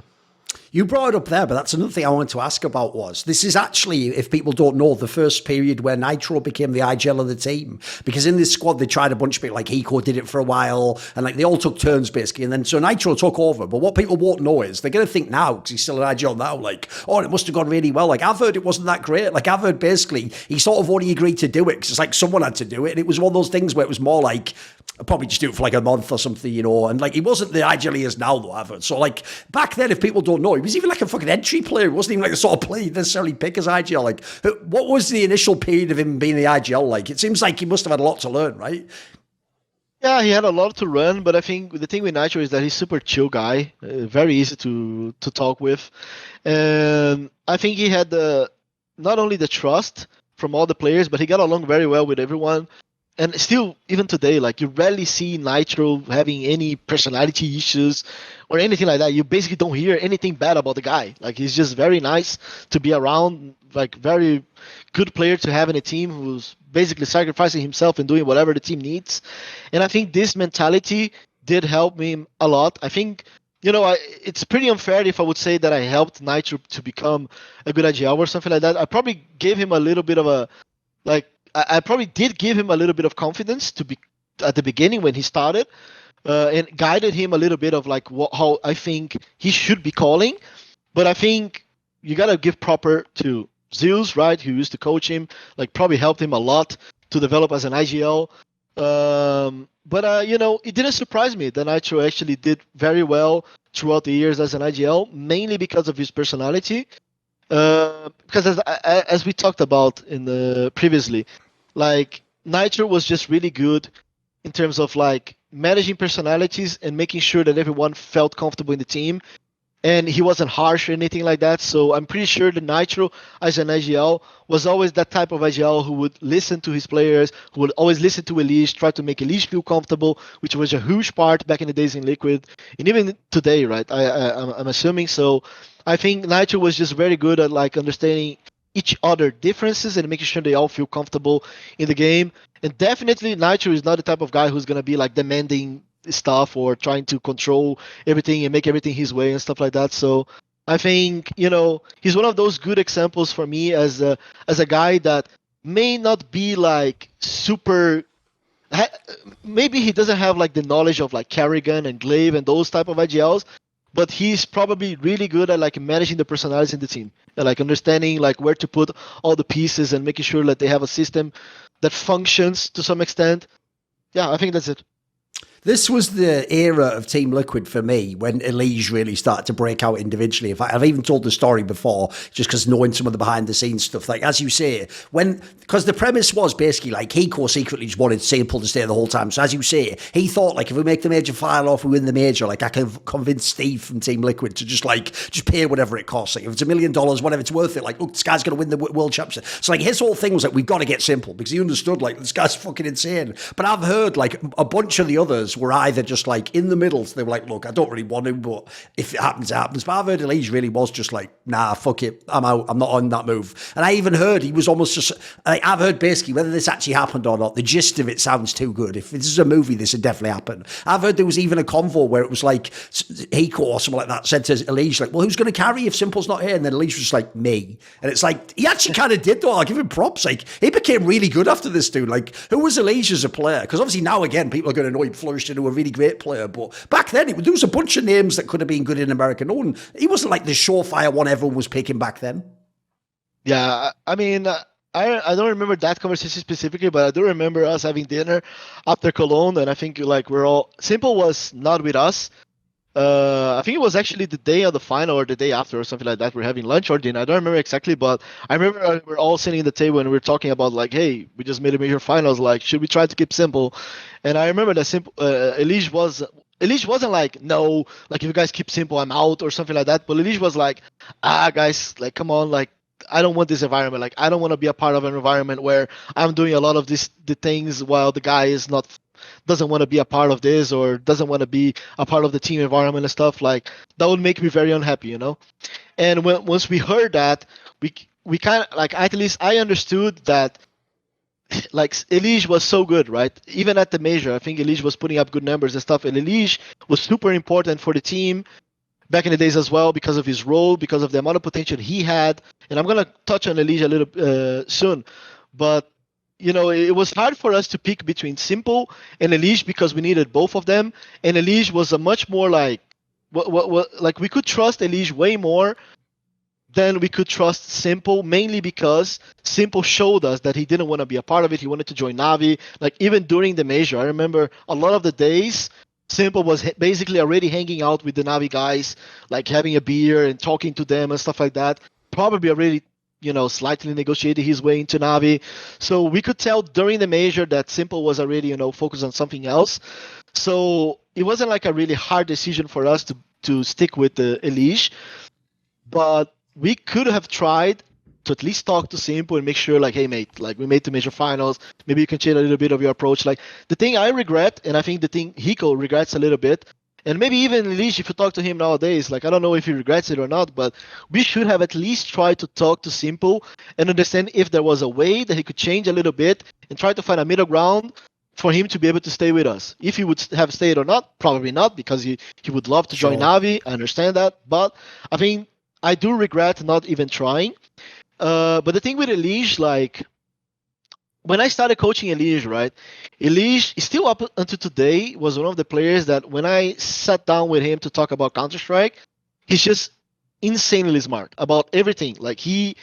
You brought it up there, but that's another thing I wanted to ask about was, this is actually, if people don't know, the first period where Nitro became the IGL of the team. Because in this squad, they tried a bunch of people, like Hiko did it for a while, and like they all took turns basically, and then so Nitro took over. But what people won't know is, they're going to think now, because he's still an IGL now, like, oh, it must have gone really well. Like, I've heard it wasn't that great. Like, I've heard basically, he sort of only agreed to do it, because it's like someone had to do it, and it was one of those things where it was more like, I'll probably just do it for like a month or something, and like he wasn't the IGL he is now though, I've heard. So like back then, if people don't know, he was even like a fucking entry player. It wasn't even like the sort of player you'd necessarily pick as IGL. Like, what was the initial period of him being the IGL like? It seems like he must have had a lot to learn, right? Yeah, he had a lot to run, but I think the thing with Nitro is that he's super chill guy, very easy to talk with, and I think he had not only the trust from all the players, but he got along very well with everyone. And still, even today, like you rarely see Nitro having any personality issues or anything like that. You basically don't hear anything bad about the guy. Like he's just very nice to be around, like very good player to have in a team who's basically sacrificing himself and doing whatever the team needs. And I think this mentality did help me a lot. I think, it's pretty unfair if I would say that I helped Nitro to become a good IGL or something like that. I probably gave him a little bit of I probably did give him a little bit of confidence to be at the beginning when he started, and guided him a little bit of like how I think he should be calling. But I think you gotta give proper to Zeus, right? Who used to coach him, like probably helped him a lot to develop as an IGL. But it didn't surprise me that Nitro actually did very well throughout the years as an IGL, mainly because of his personality. Because as we talked about in the previously, like Nitro was just really good in terms of like managing personalities and making sure that everyone felt comfortable in the team, and he wasn't harsh or anything like that. So I'm pretty sure that Nitro as an IGL was always that type of IGL who would listen to his players, who would always listen to EliGE, try to make EliGE feel comfortable, which was a huge part back in the days in Liquid, and even today, right? I'm assuming so. I think Nitro was just very good at like understanding each other differences and making sure they all feel comfortable in the game. And definitely Nitro is not the type of guy who's gonna be like demanding stuff or trying to control everything and make everything his way and stuff like that. So I think he's one of those good examples for me as a guy that may not be like super. Maybe he doesn't have like the knowledge of like Kerrigan and Glaive and those type of IGLs, but he's probably really good at like managing the personalities in the team and like understanding like where to put all the pieces and making sure that they have a system that functions to some extent. Yeah, I think that's it. This was the era of Team Liquid for me when EliGE really started to break out individually. In fact, I've even told the story before, just because knowing some of the behind the scenes stuff. Like, as you say, because the premise was basically like Hiko secretly just wanted s1mple to stay the whole time. So as you say, he thought like if we make the major file off, we win the major, like I can convince Steve from Team Liquid to just pay whatever it costs. Like if it's $1 million, whatever, it's worth it. Like, look, this guy's going to win the world championship. So like his whole thing was like, we've got to get s1mple because he understood like this guy's fucking insane. But I've heard like a bunch of the others players were either just like in the middle, so they were like, look, I don't really want to, but if it happens, it happens. But I've heard EliGE really was just like, nah, fuck it, I'm out, I'm not on that move. And I even heard he was almost just, like, I've heard basically whether this actually happened or not, the gist of it sounds too good. If this is a movie, this would definitely happen. I've heard there was even a convo where it was like, Hiko or something like that said to EliGE, like, well, who's going to carry if s1mple's not here? And then EliGE was like, me. And it's like, he actually kind of did though, I'll give him props. Like, he became really good after this dude. Like, who was EliGE as a player? Because obviously now, again, people are going to know he flourished into a really great player. But back then, there was a bunch of names that could have been good in America. No one, he wasn't like the surefire one everyone was picking back then. Yeah, I mean, I don't remember that conversation specifically, but I do remember us having dinner after Cologne, and I think like we're all s1mple was not with us. I think it was actually the day of the final or the day after or something like that. We're having lunch or dinner. I don't remember exactly, but I remember we're all sitting at the table and we're talking about like, hey, we just made a major finals. Like, should we try to keep s1mple? And I remember that EliGE wasn't like, no, like if you guys keep s1mple, I'm out or something like that. But EliGE was like, guys, like, come on, like, I don't want this environment. Like, I don't want to be a part of an environment where I'm doing a lot of the things while the guy doesn't want to be a part of this or doesn't want to be a part of the team environment and stuff. Like, that would make me very unhappy, you know? And once we heard that, we kind of, like, at least I understood that, like, EliGE was so good, right? Even at the major, I think EliGE was putting up good numbers and stuff, and EliGE was super important for the team back in the days as well because of his role, because of the amount of potential he had. And I'm going to touch on EliGE a little soon. But, you know, it was hard for us to pick between s1mple and EliGE because we needed both of them. And EliGE was a much more like, like we could trust EliGE way more than we could trust s1mple, mainly because s1mple showed us that he didn't want to be a part of it. He wanted to join Navi. Like, even during the major, I remember a lot of the days s1mple was basically already hanging out with the Navi guys, like having a beer and talking to them and stuff like that. Probably already, you know, slightly negotiated his way into Navi. So we could tell during the major that s1mple was already, you know, focused on something else. So it wasn't like a really hard decision for us to stick with the EliGE. But we could have tried to at least talk to s1mple and make sure, like, hey, mate, like, we made the major finals. Maybe you can change a little bit of your approach. Like, the thing I regret, and I think the thing Hiko regrets a little bit, and maybe even EliGE, if you talk to him nowadays, like, I don't know if he regrets it or not, but we should have at least tried to talk to s1mple and understand if there was a way that he could change a little bit and try to find a middle ground for him to be able to stay with us. If he would have stayed or not, probably not, because he would love to join Navi. I understand that. But I think I do regret not even trying. But the thing with EliGE, like, when I started coaching EliGE, right, EliGE, still up until today, was one of the players that when I sat down with him to talk about Counter-Strike, he's just insanely smart about everything. Like, he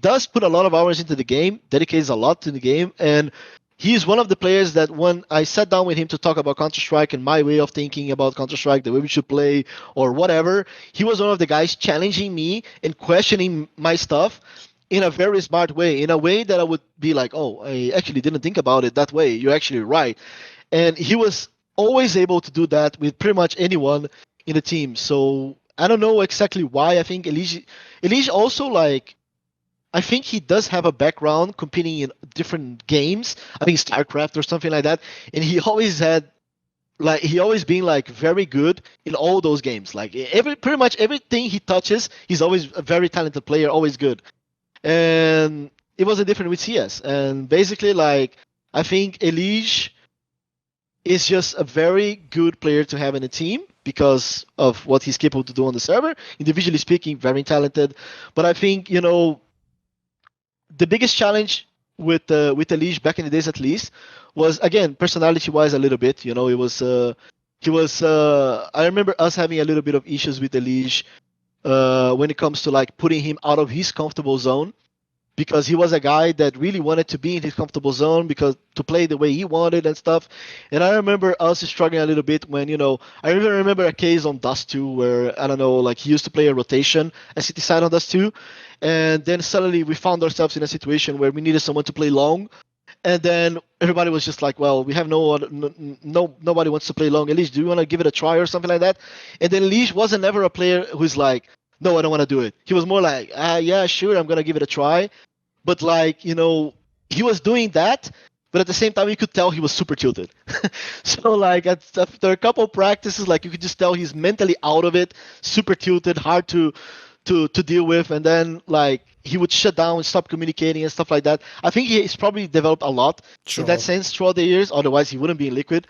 does put a lot of hours into the game, dedicates a lot to the game, and he's one of the players that when I sat down with him to talk about Counter-Strike and my way of thinking about Counter-Strike, the way we should play or whatever, he was one of the guys challenging me and questioning my stuff in a very smart way, in a way that I would be like, oh, I actually didn't think about it that way. You're actually right. And he was always able to do that with pretty much anyone in the team. So I don't know exactly why. I think EliGE also, like, I think he does have a background competing in different games. I think StarCraft or something like that. And he always been like very good in all those games. Like, pretty much everything he touches, he's always a very talented player, always good. And it wasn't different with CS. And basically, like, I think EliGE is just a very good player to have in a team because of what he's capable to do on the server. Individually speaking, very talented. But I think, you know, the biggest challenge with EliGE back in the days, at least, was, again, personality-wise a little bit. You know, it was I remember us having a little bit of issues with EliGE when it comes to, like, putting him out of his comfortable zone, because he was a guy that really wanted to be in his comfortable zone because to play the way he wanted and stuff. And I remember us struggling a little bit when, you know, I even remember a case on Dust 2 where, I don't know, like, he used to play a rotation at City Side on Dust 2, and then suddenly we found ourselves in a situation where we needed someone to play long. And then everybody was just like, well, we have nobody wants to play long. EliGE, do you want to give it a try or something like that? And then EliGE wasn't ever a player who's like, no, I don't want to do it. He was more like, yeah, sure, I'm going to give it a try. But, like, you know, he was doing that but at the same time you could tell he was super tilted. So like after a couple practices, like you could just tell he's mentally out of it, super tilted, hard to deal with, and then like he would shut down and stop communicating and stuff like that. I think he's probably developed a lot in that sense throughout the years. Otherwise, he wouldn't be in Liquid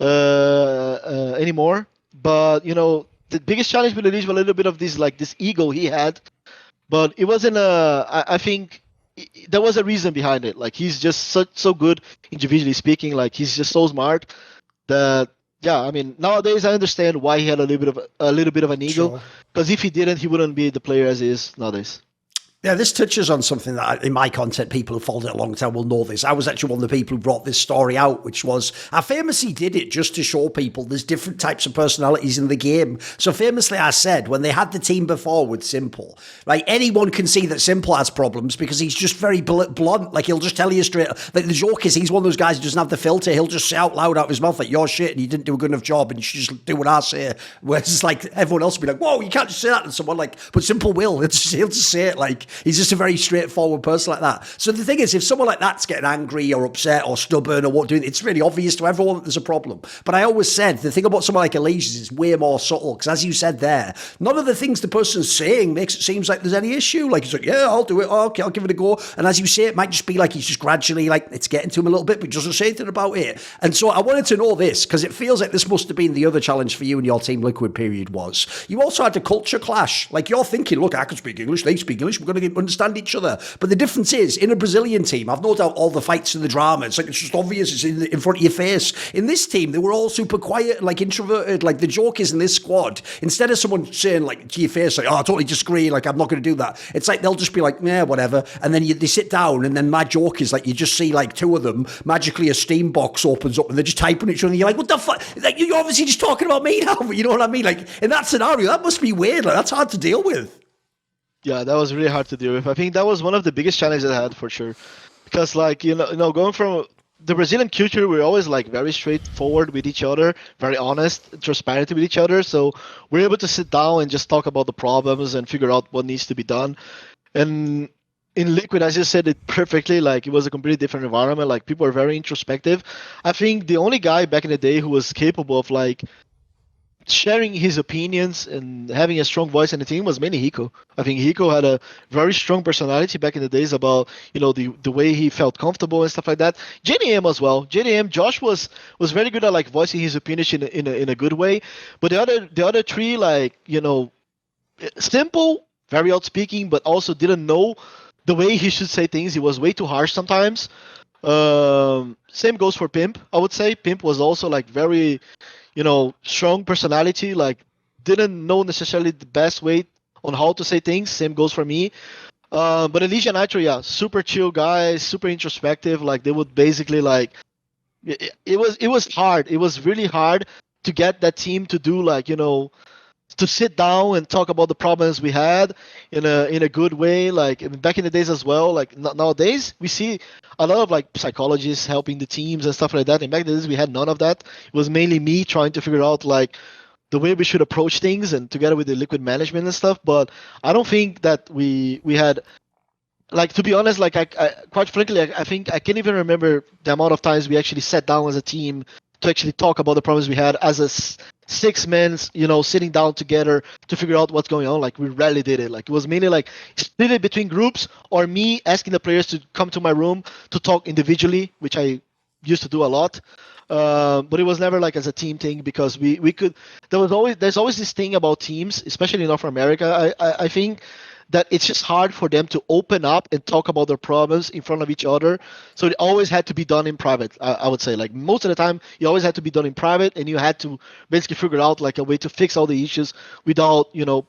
anymore. But you know, the biggest challenge with EliGE was a little bit of this ego he had, but it wasn't I think there was a reason behind it. Like he's just so good individually speaking. Like he's just so smart that. Yeah, I mean, nowadays I understand why he had a little bit of an ego, because if he didn't, he wouldn't be the player as he is nowadays. Yeah, this touches on something that in my content, people who followed it a long time will know this. I was actually one of the people who brought this story out, which was, I famously did it just to show people there's different types of personalities in the game. So famously I said, when they had the team before with s1mple, like anyone can see that s1mple has problems because he's just very blunt. Like he'll just tell you straight, like the joke is he's one of those guys who doesn't have the filter. He'll just say out loud out of his mouth like, you're shit and you didn't do a good enough job and you should just do what I say. Whereas it's like everyone else will be like, whoa, you can't just say that to someone, like, but s1mple will. He'll just say it like, he's just a very straightforward person like that. So the thing is, if someone like that's getting angry or upset or stubborn or what doing, it's really obvious to everyone that there's a problem. But I always said the thing about someone like EliGE is it's way more subtle, because as you said there, none of the things the person's saying makes it seem like there's any issue. Like he's like, yeah, I'll do it. Oh, okay, I'll give it a go. And as you say, it might just be like he's just gradually like it's getting to him a little bit, but he doesn't say anything about it. And so I wanted to know this because it feels like this must have been the other challenge for you in your Team Liquid period was you also had a culture clash. Like you're thinking, look, I can speak English, they speak English, we're going to understand each other. But the difference is, in a Brazilian team, I've no doubt all the fights and the drama, it's like it's just obvious, it's in front of your face. In this team, they were all super quiet, like introverted. Like the joke is in this squad, instead of someone saying like to your face, like, oh, I totally disagree, like I'm not going to do that. It's like they'll just be like, yeah, whatever. And then they sit down, and then my joke is like you just see like two of them, magically a Steam box opens up, and they're just typing each other, and you're like, what the fuck? Like, you're obviously just talking about me now, but you know what I mean? Like in that scenario, that must be weird. Like that's hard to deal with. Yeah, that was really hard to deal with. I think that was one of the biggest challenges I had for sure, because like you know, going from the Brazilian culture, we're always like very straightforward with each other, very honest, transparent with each other. So we're able to sit down and just talk about the problems and figure out what needs to be done. And in Liquid, as you said it perfectly, like it was a completely different environment. Like people are very introspective. I think the only guy back in the day who was capable of like sharing his opinions and having a strong voice in the team was mainly Hiko. I think Hiko had a very strong personality back in the days about, you know, the way he felt comfortable and stuff like that. JDM as well. JDM, Josh was very good at like voicing his opinions in a good way. But the other three, like, you know, s1mple, very outspeaking, but also didn't know the way he should say things. He was way too harsh sometimes. Same goes for Pimp, I would say. Pimp was also like very, you know, strong personality, like didn't know necessarily the best way on how to say things. Same goes for me. But EliGE and Nitro, yeah, super chill guys, super introspective. Like they would basically like, it was hard. It was really hard to get that team to do like, you know, to sit down and talk about the problems we had in a good way. Like back in the days as well, like nowadays we see a lot of like psychologists helping the teams and stuff like that. And back in the days we had none of that. It was mainly me trying to figure out like the way we should approach things and together with the Liquid management and stuff. But I don't think that we had, like, to be honest, like I quite frankly, I think I can't even remember the amount of times we actually sat down as a team to actually talk about the problems we had as a 6 men, you know, sitting down together to figure out what's going on. Like we rarely did it. Like it was mainly like split it between groups or me asking the players to come to my room to talk individually, which I used to do a lot. But it was never like as a team thing, because we could, there's always this thing about teams, especially in North America. I think that it's just hard for them to open up and talk about their problems in front of each other. So it always had to be done in private. I would say, like, most of the time, it always had to be done in private, and you had to basically figure out like a way to fix all the issues without, you know,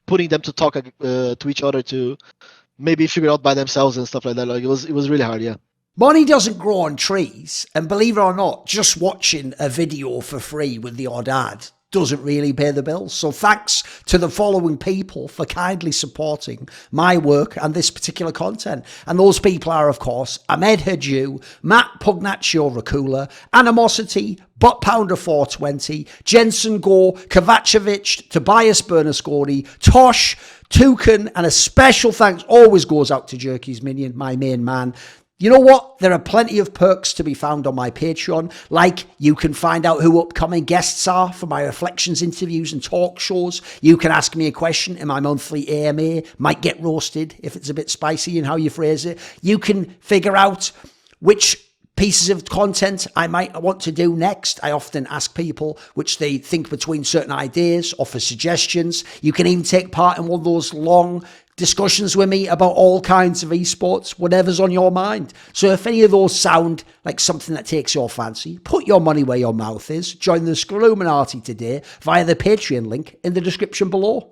putting them to talk to each other to maybe figure out by themselves and stuff like that. Like it was really hard, yeah. Money doesn't grow on trees, and believe it or not, just watching a video for free with the odd ad doesn't really pay the bills. So thanks to the following people for kindly supporting my work and this particular content. And those people are, of course, Ahmed Tadeu, Matt Pugnaccio Racula, Animosity, Butt Pounder 420, Jensen Go, Kovacevic, Tobias Bernasconi, Tosh, Toucan, and a special thanks always goes out to Jerky's Minion, my main man. You know what? There are plenty of perks to be found on my Patreon. Like, you can find out who upcoming guests are for my reflections interviews and talk shows. You can ask me a question in my monthly AMA. Might get roasted if it's a bit spicy in how you phrase it. You can figure out which pieces of content I might want to do next. I often ask people which they think between certain ideas, offer suggestions. You can even take part in one of those long discussions with me about all kinds of esports, whatever's on your mind. So if any of those sound like something that takes your fancy, put your money where your mouth is. Join the Illuminati today via the Patreon link in the description below.